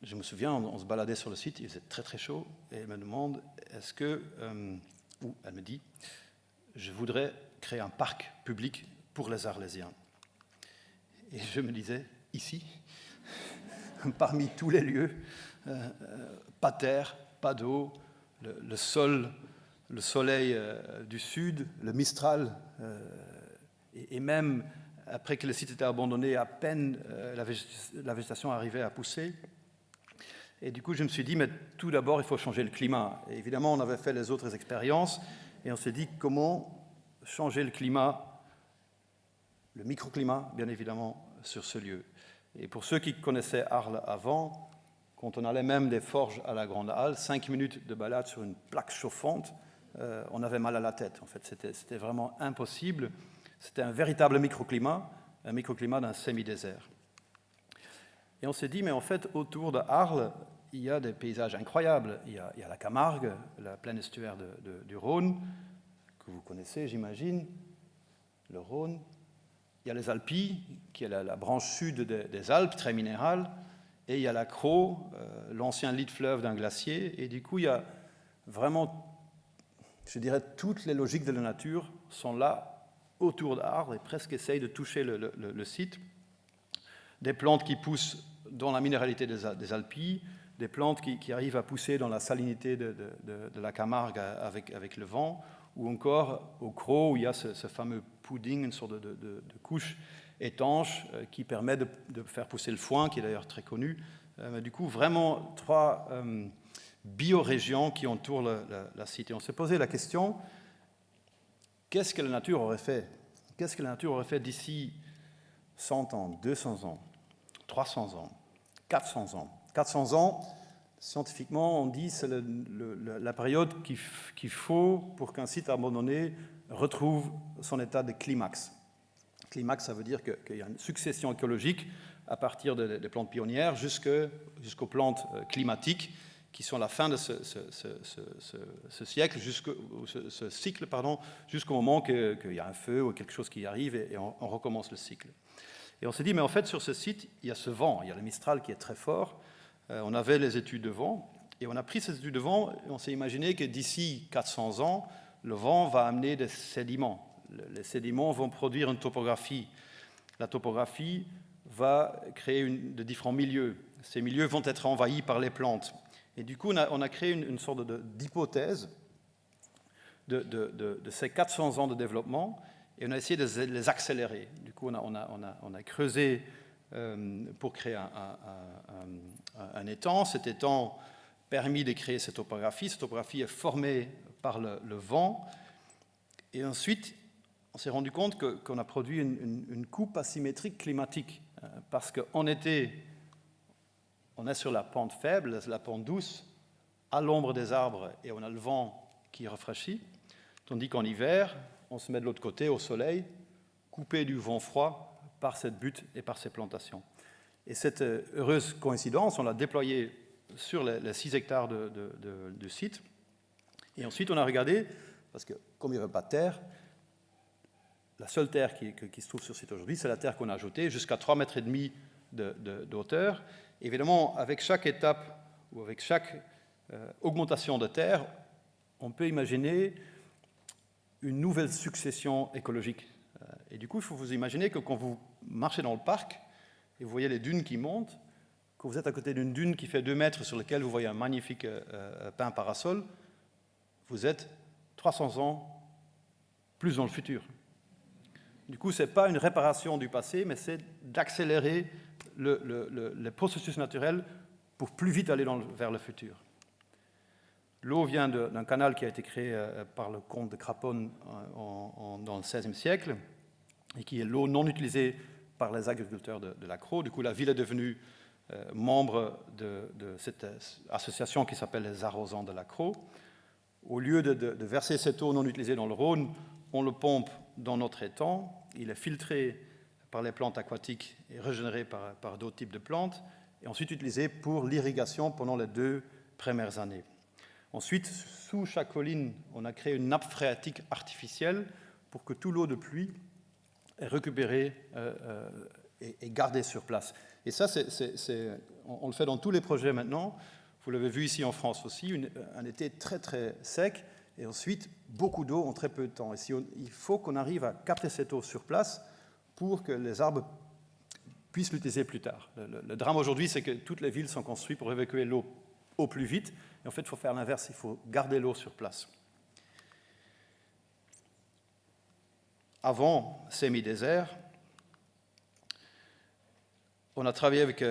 je me souviens, on se baladait sur le site, il faisait très très chaud, et elle me demande, est-ce que, ou elle me dit, je voudrais créer un parc public pour les Arlésiens. Et je me disais, ici, parmi tous les lieux, pas terre, pas d'eau, le sol, le soleil du sud, le Mistral, et même après que le site était abandonné, à peine la végétation arrivait à pousser. Et du coup, je me suis dit, mais tout d'abord, il faut changer le climat. Et évidemment, on avait fait les autres expériences, et on s'est dit, comment changer le climat, le microclimat, bien évidemment, sur ce lieu. Et pour ceux qui connaissaient Arles avant, quand on allait même des forges à la Grande Halle, 5 minutes de balade sur une plaque chauffante, on avait mal à la tête. En fait, c'était vraiment impossible. C'était un véritable microclimat, un microclimat d'un semi-désert. Et on s'est dit, mais en fait, autour de Arles, il y a des paysages incroyables. Il y a la Camargue, la plaine estuaire du Rhône, que vous connaissez, j'imagine, le Rhône. Il y a les Alpilles, qui est la branche sud des Alpes, très minérale. Et il y a la Crau, l'ancien lit de fleuve d'un glacier. Et du coup, il y a vraiment, je dirais, toutes les logiques de la nature sont là, autour d'Arles, et presque essayent de toucher le site. Des plantes qui poussent dans la minéralité des Alpilles, des plantes qui arrivent à pousser dans la salinité de la Camargue avec le vent, ou encore au Crau, où il y a ce fameux pudding, une sorte de couche étanche qui permet de faire pousser le foin, qui est d'ailleurs très connu. Mais du coup, vraiment 3 biorégions qui entourent la cité. On s'est posé la question, qu'est-ce que la nature aurait fait? Qu'est-ce que la nature aurait fait d'ici 100 ans, 200 ans, 300 ans, 400 ans? 400 ans, scientifiquement, on dit c'est la période qu'il faut pour qu'un site abandonné retrouve son état de climax. Climax, ça veut dire qu'il y a une succession écologique à partir des plantes pionnières jusqu'aux plantes climatiques qui sont à la fin de ce cycle, jusqu'au moment qu'il y a un feu ou quelque chose qui arrive et on recommence le cycle. Et on s'est dit, mais en fait, sur ce site, il y a ce vent, il y a le Mistral qui est très fort. On avait les études de vent, et on a pris ces études de vent, et on s'est imaginé que d'ici 400 ans, le vent va amener des sédiments. Les sédiments vont produire une topographie. La topographie va créer de différents milieux. Ces milieux vont être envahis par les plantes. Et du coup, on a créé une sorte d'hypothèse de ces 400 ans de développement, et on a essayé de les accélérer. Du coup, on a creusé pour créer un étang. Cet étang permis de créer cette topographie. Cette topographie est formée par le vent. Et ensuite, on s'est rendu compte qu'on a produit une coupe asymétrique climatique. Parce qu'en été, on est sur la pente faible, la pente douce, à l'ombre des arbres, et on a le vent qui rafraîchit. Tandis qu'en hiver, on se met de l'autre côté, au soleil, coupé du vent froid par cette butte et par ces plantations. Et cette heureuse coïncidence, on l'a déployée sur les 6 hectares de site. Et ensuite, on a regardé, parce que comme il n'y avait pas de terre, la seule terre qui se trouve sur site aujourd'hui, c'est la terre qu'on a ajoutée, jusqu'à 3,5 mètres de hauteur. Évidemment, avec chaque étape ou avec chaque augmentation de terre, on peut imaginer une nouvelle succession écologique. Et du coup, il faut vous imaginer que quand vous marchez dans le parc et vous voyez les dunes qui montent, que vous êtes à côté d'une dune qui fait 2 mètres sur laquelle vous voyez un magnifique pin parasol, vous êtes 300 ans plus dans le futur. Du coup, ce n'est pas une réparation du passé, mais c'est d'accélérer le processus naturel pour plus vite aller vers le futur. L'eau vient d'un canal qui a été créé par le comte de Craponne dans le XVIe siècle et qui est l'eau non utilisée par les agriculteurs de la Crau. Du coup, la ville est devenue membre de cette association qui s'appelle les Arrosants de la Crau. Au lieu de verser cette eau non utilisée dans le Rhône, on le pompe dans notre étang. Il est filtré par les plantes aquatiques et régénéré par d'autres types de plantes, et ensuite utilisé pour l'irrigation pendant les 2 premières années. Ensuite, sous chaque colline, on a créé une nappe phréatique artificielle pour que toute l'eau de pluie est récupérée et gardée sur place. Et ça, on le fait dans tous les projets maintenant. Vous l'avez vu ici en France aussi, un été très très sec, et ensuite beaucoup d'eau en très peu de temps. Et il faut qu'on arrive à capter cette eau sur place pour que les arbres puissent l'utiliser plus tard. Le drame aujourd'hui, c'est que toutes les villes sont construites pour évacuer l'eau au plus vite. Et en fait, il faut faire l'inverse, il faut garder l'eau sur place. Avant semi-désert, on a travaillé avec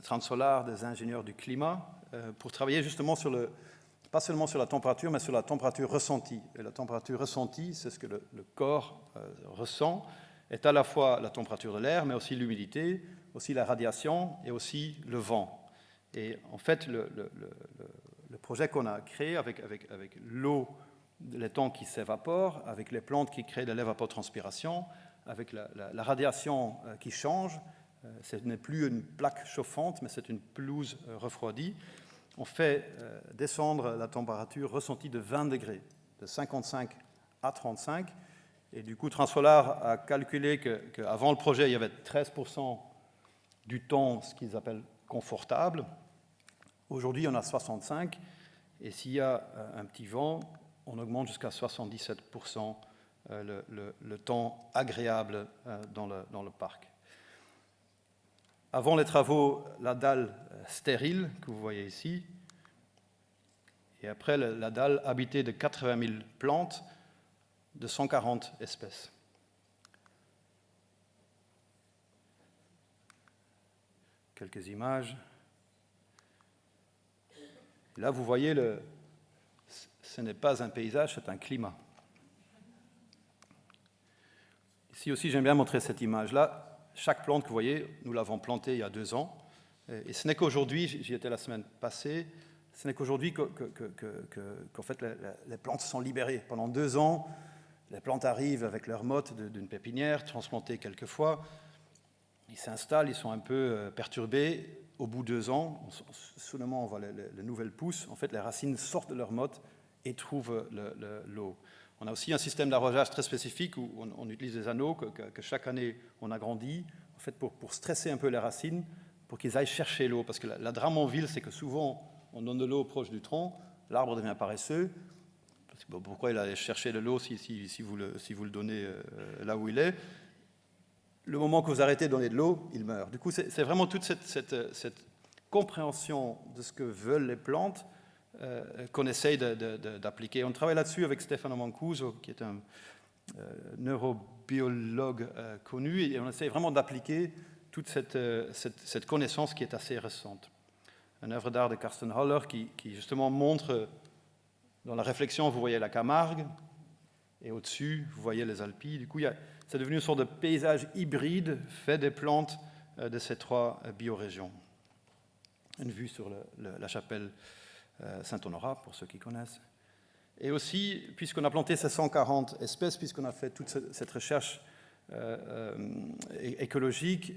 Transolar, des ingénieurs du climat, pour travailler justement pas seulement sur la température, mais sur la température ressentie. Et la température ressentie, c'est ce que le corps ressent, est à la fois la température de l'air, mais aussi l'humidité, aussi la radiation et aussi le vent. Et en fait, le projet qu'on a créé avec l'eau, les temps qui s'évaporent, avec les plantes qui créent de l'évapotranspiration, avec la radiation qui change, ce n'est plus une plaque chauffante, mais c'est une pelouse refroidie. On fait descendre la température ressentie de 20 degrés, de 55 à 35. Et du coup, Transolar a calculé qu'avant le projet, il y avait 13% du temps, ce qu'ils appellent confortable. Aujourd'hui, on a 65. Et s'il y a un petit vent, on augmente jusqu'à 77% le temps agréable dans le parc. Avant les travaux, la dalle stérile que vous voyez ici Et après, la dalle habitée de 80 000 plantes de 140 espèces. Quelques images. Et là, vous voyez, ce n'est pas un paysage, c'est un climat. Ici aussi, j'aime bien montrer cette image-là. Chaque plante que vous voyez, nous l'avons plantée il y a 2 ans. Et ce n'est qu'aujourd'hui, j'y étais la semaine passée, ce n'est qu'aujourd'hui qu'en fait, les plantes sont libérées. Pendant 2 ans, les plantes arrivent avec leur motte d'une pépinière, transplantées quelques fois. Ils s'installent, ils sont un peu perturbés. Au bout de 2 ans, soudainement, on voit les nouvelles pousses. En fait, les racines sortent de leur motte et trouvent l'eau. On a aussi un système d'arrosage très spécifique où on utilise des anneaux que chaque année on agrandit, en fait, pour stresser un peu les racines, pour qu'ils aillent chercher l'eau. Parce que la drame en ville, c'est que souvent, on donne de l'eau proche du tronc, l'arbre devient paresseux. Parce que, bon, pourquoi il allait chercher de l'eau si vous le donnez là où il est? Le moment que vous arrêtez de donner de l'eau, il meurt. Du coup, c'est vraiment toute cette compréhension de ce que veulent les plantes qu'on essaye d'appliquer. On travaille là-dessus avec Stefano Mancuso, qui est un neurobiologue connu, et on essaye vraiment d'appliquer toute cette connaissance qui est assez récente. Une œuvre d'art de Karsten Haller qui justement montre, dans la réflexion, vous voyez la Camargue, et au-dessus, vous voyez les Alpes. Du coup, c'est devenu une sorte de paysage hybride fait des plantes de ces 3 biorégions. Une vue sur la chapelle Saint-Honorat, pour ceux qui connaissent. Et aussi, puisqu'on a planté ces 140 espèces, puisqu'on a fait toute cette recherche écologique,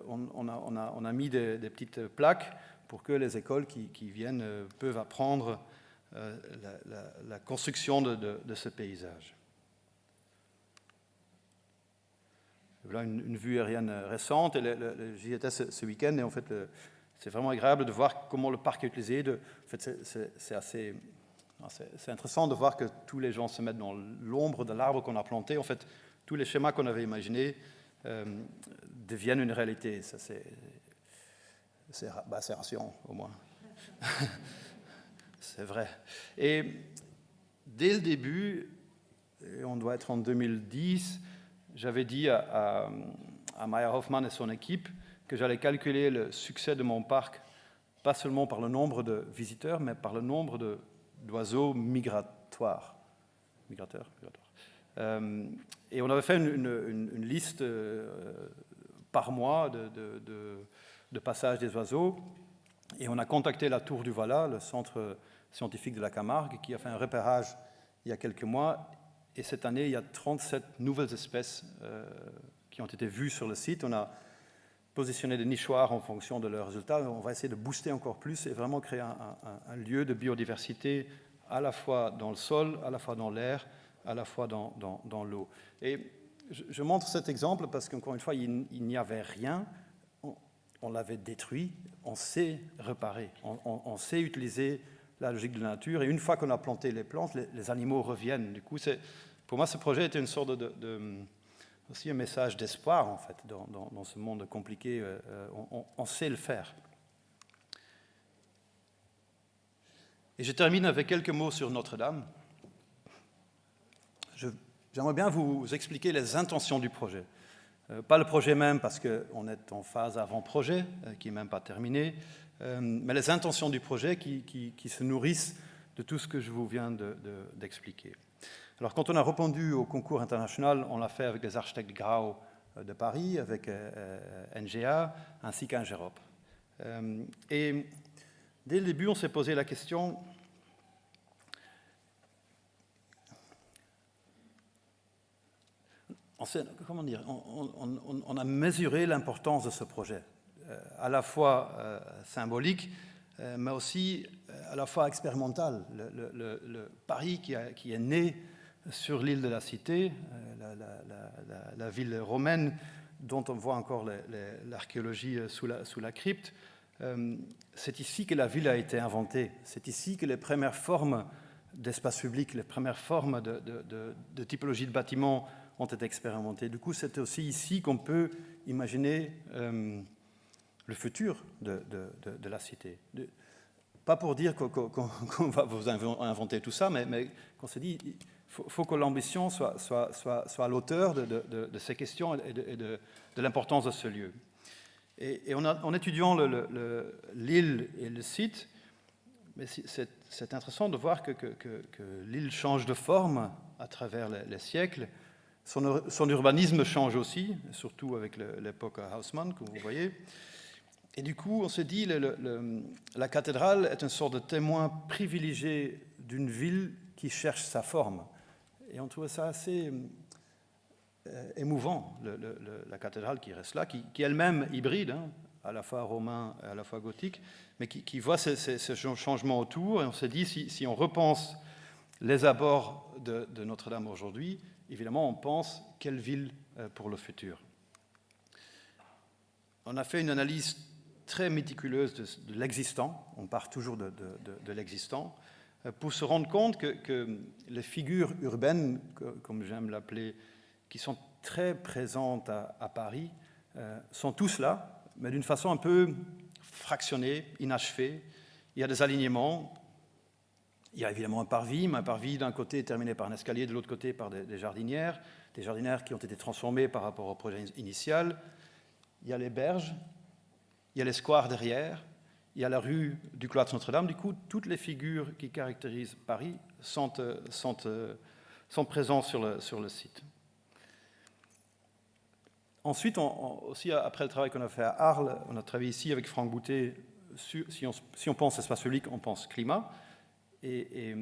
on a mis des petites plaques pour que les écoles qui viennent peuvent apprendre la construction de ce paysage. Voilà une vue aérienne récente. J'y étais ce week-end et en fait, c'est vraiment agréable de voir comment le parc est utilisé. En fait, c'est intéressant de voir que tous les gens se mettent dans l'ombre de l'arbre qu'on a planté. En fait, tous les schémas qu'on avait imaginés deviennent une réalité. Ça, c'est rassurant, au moins. C'est vrai. Et dès le début, et on doit être en 2010, j'avais dit à Maya Hoffman et son équipe que j'allais calculer le succès de mon parc, pas seulement par le nombre de visiteurs, mais par le nombre d'oiseaux migrateurs. Et on avait fait une liste par mois de passage des oiseaux, et on a contacté la Tour du Vala, le centre scientifique de la Camargue, qui a fait un repérage il y a quelques mois. Et cette année, il y a 37 nouvelles espèces qui ont été vues sur le site. On a positionné des nichoirs en fonction de leurs résultats. On va essayer de booster encore plus et vraiment créer un lieu de biodiversité à la fois dans le sol, à la fois dans l'air, à la fois dans l'eau. Et je montre cet exemple parce qu'encore une fois, il n'y avait rien. On l'avait détruit. On sait réparer. On sait utiliser la logique de la nature, et une fois qu'on a planté les plantes, les animaux reviennent. Du coup, pour moi, ce projet était une sorte aussi un message d'espoir, en fait, dans ce monde compliqué. On sait le faire. Et je termine avec quelques mots sur Notre-Dame. J'aimerais bien vous expliquer les intentions du projet. Pas le projet même, parce qu'on est en phase avant-projet, qui n'est même pas terminé, mais les intentions du projet qui se nourrissent de tout ce que je vous viens d'expliquer. Alors, quand on a répondu au concours international, on l'a fait avec les architectes Grau de Paris, avec NGA, ainsi qu'Ingerop. Et dès le début, on s'est posé la question... Comment dire, on a mesuré l'importance de ce projet, à la fois symbolique, mais aussi à la fois expérimental. Le Paris qui est né sur l'île de la Cité, la ville romaine dont on voit encore l'archéologie sous la crypte, c'est ici que la ville a été inventée. C'est ici que les premières formes d'espace public, les premières formes de typologie de bâtiments ont été expérimentées. Du coup, c'est aussi ici qu'on peut imaginer le futur de la cité. pas pour dire qu'on va vous inventer tout ça, mais qu'on se dit il faut que l'ambition soit à l'auteur de ces questions et de l'importance de ce lieu. Et en étudiant l'île et le site, c'est intéressant de voir que l'île change de forme à travers les siècles. Son urbanisme change aussi, surtout avec l'époque Haussmann, que vous voyez. Et du coup, on se dit la cathédrale est une sorte de témoin privilégié d'une ville qui cherche sa forme. Et on trouve ça assez émouvant, la cathédrale qui reste là, qui elle-même hybride, hein, à la fois romain et à la fois gothique, mais qui voit ces changements autour. Et on se dit, si on repense les abords de Notre-Dame aujourd'hui, évidemment, on pense quelle ville pour le futur. On a fait une analyse très méticuleuse de l'existant, on part toujours de l'existant, pour se rendre compte que les figures urbaines, comme j'aime l'appeler, qui sont très présentes à Paris, sont tous là, mais d'une façon un peu fractionnée, inachevée. Il y a des alignements. Il y a évidemment un parvis, mais un parvis d'un côté terminé par un escalier, de l'autre côté par des jardinières qui ont été transformées par rapport au projet initial. Il y a les berges, il y a les squares derrière, il y a la rue du cloître Notre-Dame. Du coup, toutes les figures qui caractérisent Paris sont présentes sur le site. Ensuite, aussi après le travail qu'on a fait à Arles, on a travaillé ici avec Franck Boutet. Si on pense espace public, on pense climat. Et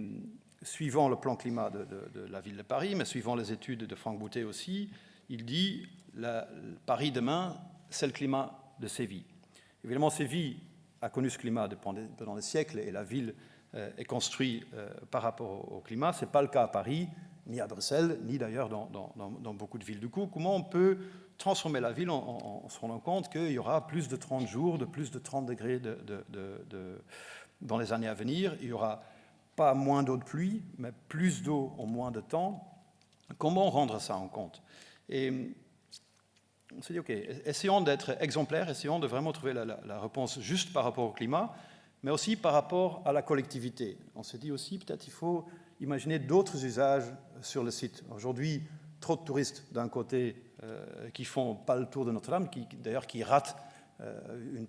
suivant le plan climat de la ville de Paris, mais suivant les études de Franck Boutet aussi, il dit Paris demain, c'est le climat de Séville. Évidemment, Séville a connu ce climat pendant des siècles et la ville est construite par rapport au climat. Ce n'est pas le cas à Paris, ni à Bruxelles, ni d'ailleurs dans beaucoup de villes. Du coup, comment on peut transformer la ville en se rendant compte qu'il y aura plus de 30 jours, de plus de 30 degrés dans les années à venir. Il y aura pas moins d'eau de pluie, mais plus d'eau en moins de temps. Comment rendre ça en compte? Et on s'est dit, OK, essayons d'être exemplaires, essayons de vraiment trouver la réponse juste par rapport au climat, mais aussi par rapport à la collectivité. On s'est dit aussi, peut-être il faut imaginer d'autres usages sur le site. Aujourd'hui, trop de touristes d'un côté qui font pas le tour de Notre-Dame, qui ratent une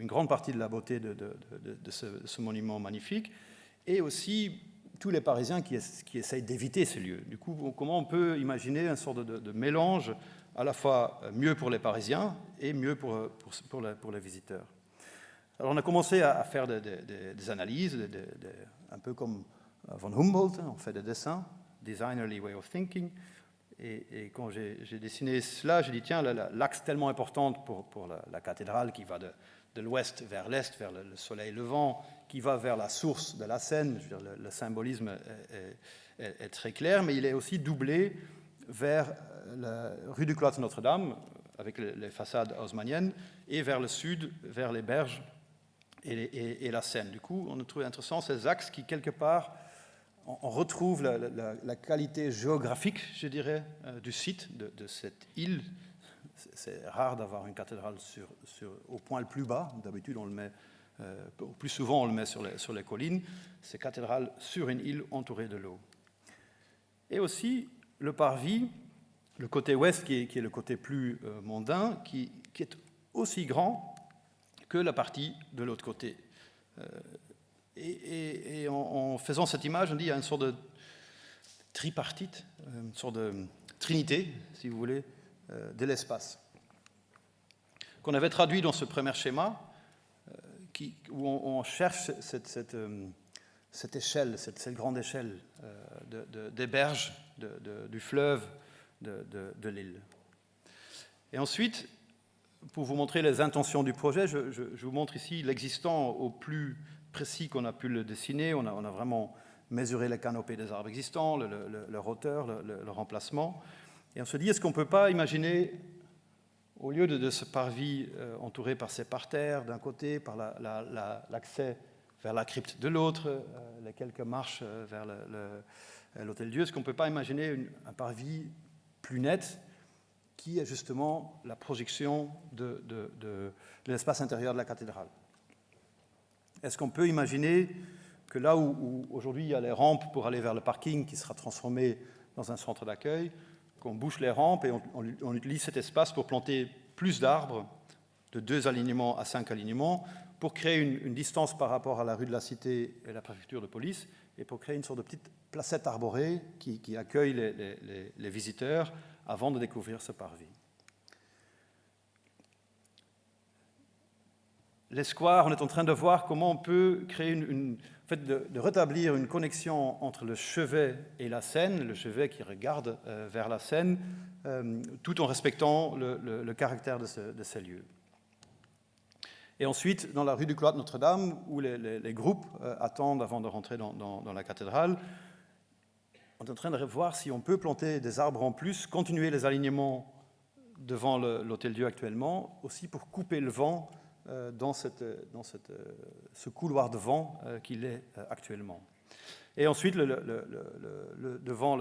grande partie de la beauté de ce monument magnifique, et aussi tous les Parisiens qui essayent d'éviter ces lieux. Du coup, comment on peut imaginer une sorte de mélange à la fois mieux pour les Parisiens et mieux pour les visiteurs? Alors on a commencé à faire des analyses, un peu comme von Humboldt, on fait des dessins, designerly way of thinking. Et quand j'ai dessiné cela, j'ai dit, tiens, l'axe tellement important pour la cathédrale qui va de l'ouest vers l'est, vers le soleil levant, qui va vers la source de la Seine, je veux dire, le symbolisme est très clair, mais il est aussi doublé vers la rue du cloître Notre-Dame, avec les façades haussmanniennes, et vers le sud, vers les berges et la Seine. Du coup, on a trouvé intéressant ces axes qui, quelque part, on retrouve la qualité géographique, je dirais, du site, de cette île. C'est rare d'avoir une cathédrale au point le plus bas. D'habitude, on le met, plus souvent, on le met sur les collines. C'est cathédrale sur une île entourée de l'eau. Et aussi, le parvis, le côté ouest, qui est le côté plus mondain, qui est aussi grand que la partie de l'autre côté. Et en faisant cette image, on dit qu'il y a une sorte de tripartite, une sorte de trinité, si vous voulez, de l'espace, qu'on avait traduit dans ce premier schéma, où on cherche cette échelle, cette grande échelle des berges, du fleuve, de l'île. Et ensuite, pour vous montrer les intentions du projet, je vous montre ici l'existant au plus précis qu'on a pu le dessiner. On a vraiment mesuré les canopées des arbres existants, leur hauteur, le remplacement. Et on se dit, est-ce qu'on ne peut pas imaginer, au lieu de ce parvis entouré par ces parterres d'un côté, par l'accès vers la crypte de l'autre, les quelques marches vers l'Hôtel-Dieu, est-ce qu'on ne peut pas imaginer un parvis plus net qui est justement la projection de l'espace intérieur de la cathédrale? Est-ce qu'on peut imaginer que là où aujourd'hui il y a les rampes pour aller vers le parking qui sera transformé dans un centre d'accueil, qu'on bouche les rampes et on utilise cet espace pour planter plus d'arbres, de 2 alignements à 5 alignements, pour créer une distance par rapport à la rue de la Cité et la préfecture de police, et pour créer une sorte de petite placette arborée qui accueille les visiteurs avant de découvrir ce parvis. Les squares, on est en train de voir comment on peut créer de rétablir une connexion entre le chevet et la Seine, le chevet qui regarde vers la Seine, tout en respectant le caractère de ces lieux. Et ensuite, dans la rue du Cloître Notre-Dame, où les groupes attendent avant de rentrer dans la cathédrale, on est en train de voir si on peut planter des arbres en plus, continuer les alignements devant l'Hôtel-Dieu actuellement, aussi pour couper le vent dans ce couloir de vent qu'il est actuellement. Et ensuite, devant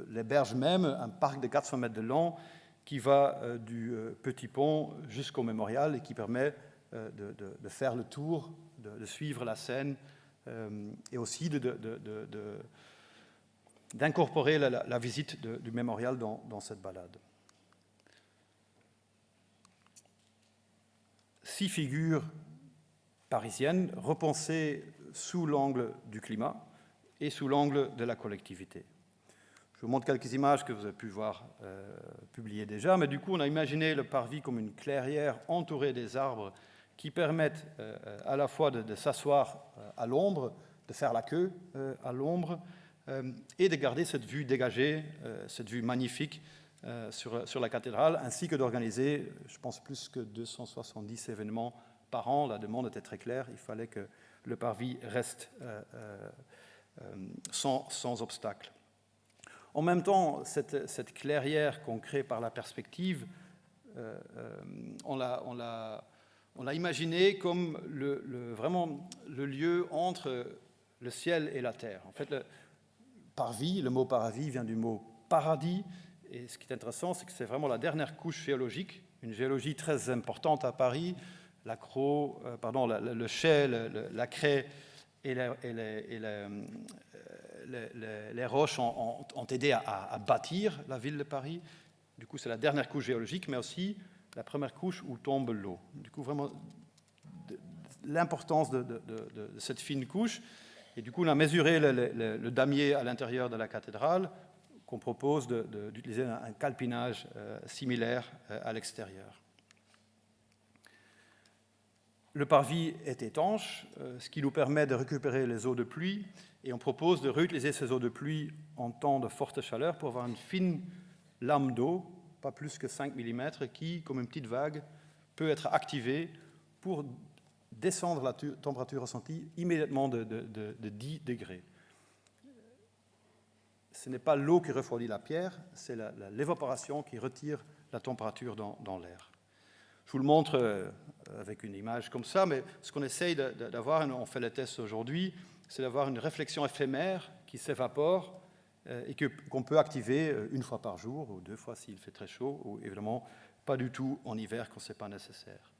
les berges même, un parc de 400 mètres de long qui va du Petit Pont jusqu'au mémorial et qui permet de faire le tour, de suivre la Seine et aussi d'incorporer la visite du mémorial dans cette balade. 6 figures parisiennes repensées sous l'angle du climat et sous l'angle de la collectivité. Je vous montre quelques images que vous avez pu voir publiées déjà, mais du coup on a imaginé le parvis comme une clairière entourée des arbres qui permettent à la fois de s'asseoir à l'ombre, de faire la queue à l'ombre et de garder cette vue dégagée, cette vue magnifique sur la cathédrale, ainsi que d'organiser, je pense, plus que 270 événements par an. La demande était très claire, il fallait que le parvis reste sans obstacle. En même temps, cette clairière qu'on crée par la perspective, on l'a imaginée comme vraiment le lieu entre le ciel et la terre. En fait, le mot parvis vient du mot paradis. Et ce qui est intéressant, c'est que c'est vraiment la dernière couche géologique, une géologie très importante à Paris. Le chai, la craie et les roches ont aidé à bâtir la ville de Paris. Du coup, c'est la dernière couche géologique, mais aussi la première couche où tombe l'eau. Du coup, vraiment, l'importance de cette fine couche. Et du coup, on a mesuré le damier à l'intérieur de la cathédrale, qu'on propose d'utiliser un calpinage similaire à l'extérieur. Le parvis est étanche, ce qui nous permet de récupérer les eaux de pluie, et on propose de réutiliser ces eaux de pluie en temps de forte chaleur pour avoir une fine lame d'eau, pas plus que 5 mm, qui, comme une petite vague, peut être activée pour descendre la température ressentie immédiatement de 10 degrés. Ce n'est pas l'eau qui refroidit la pierre, c'est l'évaporation qui retire la température dans l'air. Je vous le montre avec une image comme ça, mais ce qu'on essaye d'avoir, et on fait les tests aujourd'hui, c'est d'avoir une réflexion éphémère qui s'évapore et qu'on peut activer une fois par jour ou 2 fois s'il fait très chaud, ou évidemment pas du tout en hiver quand ce n'est pas nécessaire.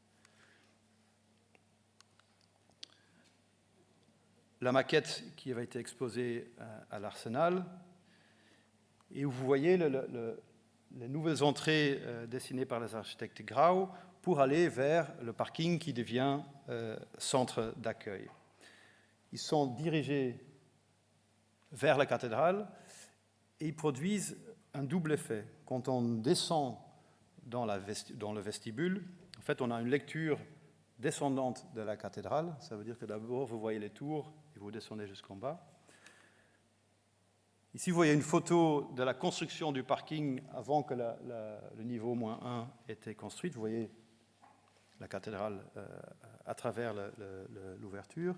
La maquette qui avait été exposée à l'Arsenal, et où vous voyez les nouvelles entrées dessinées par les architectes Grau pour aller vers le parking qui devient centre d'accueil. Ils sont dirigés vers la cathédrale et ils produisent un double effet. Quand on descend dans le vestibule, en fait, on a une lecture descendante de la cathédrale. Ça veut dire que d'abord, vous voyez les tours et vous descendez jusqu'en bas. Ici, vous voyez une photo de la construction du parking avant que le niveau -1 ait été construit. Vous voyez la cathédrale à travers l'ouverture.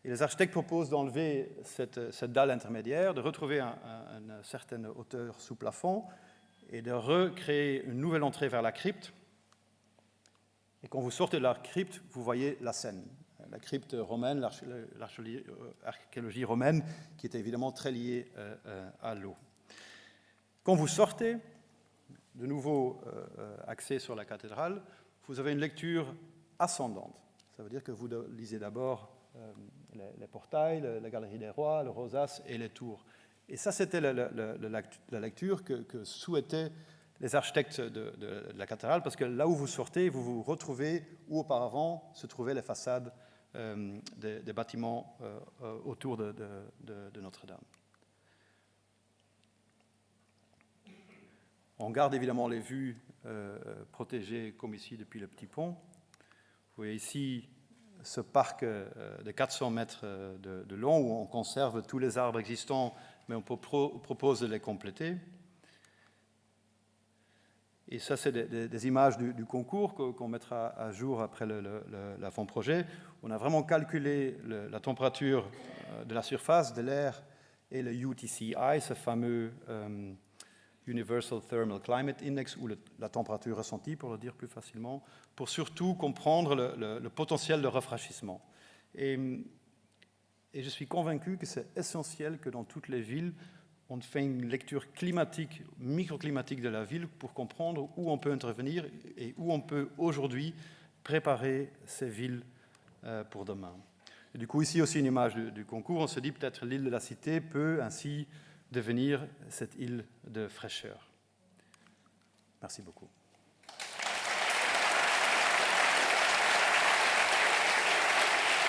Et les architectes proposent d'enlever cette dalle intermédiaire, de retrouver une certaine hauteur sous plafond et de recréer une nouvelle entrée vers la crypte. Et quand vous sortez de la crypte, vous voyez la Seine. La crypte romaine, l'archéologie romaine, qui était évidemment très liée à l'eau. Quand vous sortez, de nouveau axé sur la cathédrale, vous avez une lecture ascendante. Ça veut dire que vous lisez d'abord les portails, la Galerie des Rois, le Rosace et les tours. Et ça, c'était la lecture que souhaitaient les architectes de la cathédrale, parce que là où vous sortez, vous vous retrouvez où auparavant se trouvaient les façades des bâtiments autour de Notre-Dame. On garde évidemment les vues protégées comme ici depuis le petit pont. Vous voyez ici ce parc de 400 mètres de long où on conserve tous les arbres existants, mais on propose de les compléter. Et ça, c'est des images du concours qu'on mettra à jour après l'avant-projet. On a vraiment calculé la température de la surface, de l'air, et le UTCI, ce fameux Universal Thermal Climate Index, ou la température ressentie, pour le dire plus facilement, pour surtout comprendre le potentiel de rafraîchissement. Et je suis convaincu que c'est essentiel que dans toutes les villes, on fait une lecture climatique, microclimatique de la ville pour comprendre où on peut intervenir et où on peut aujourd'hui préparer ces villes pour demain. Et du coup, ici aussi une image du concours. On se dit peut-être l'île de la Cité peut ainsi devenir cette île de fraîcheur. Merci beaucoup.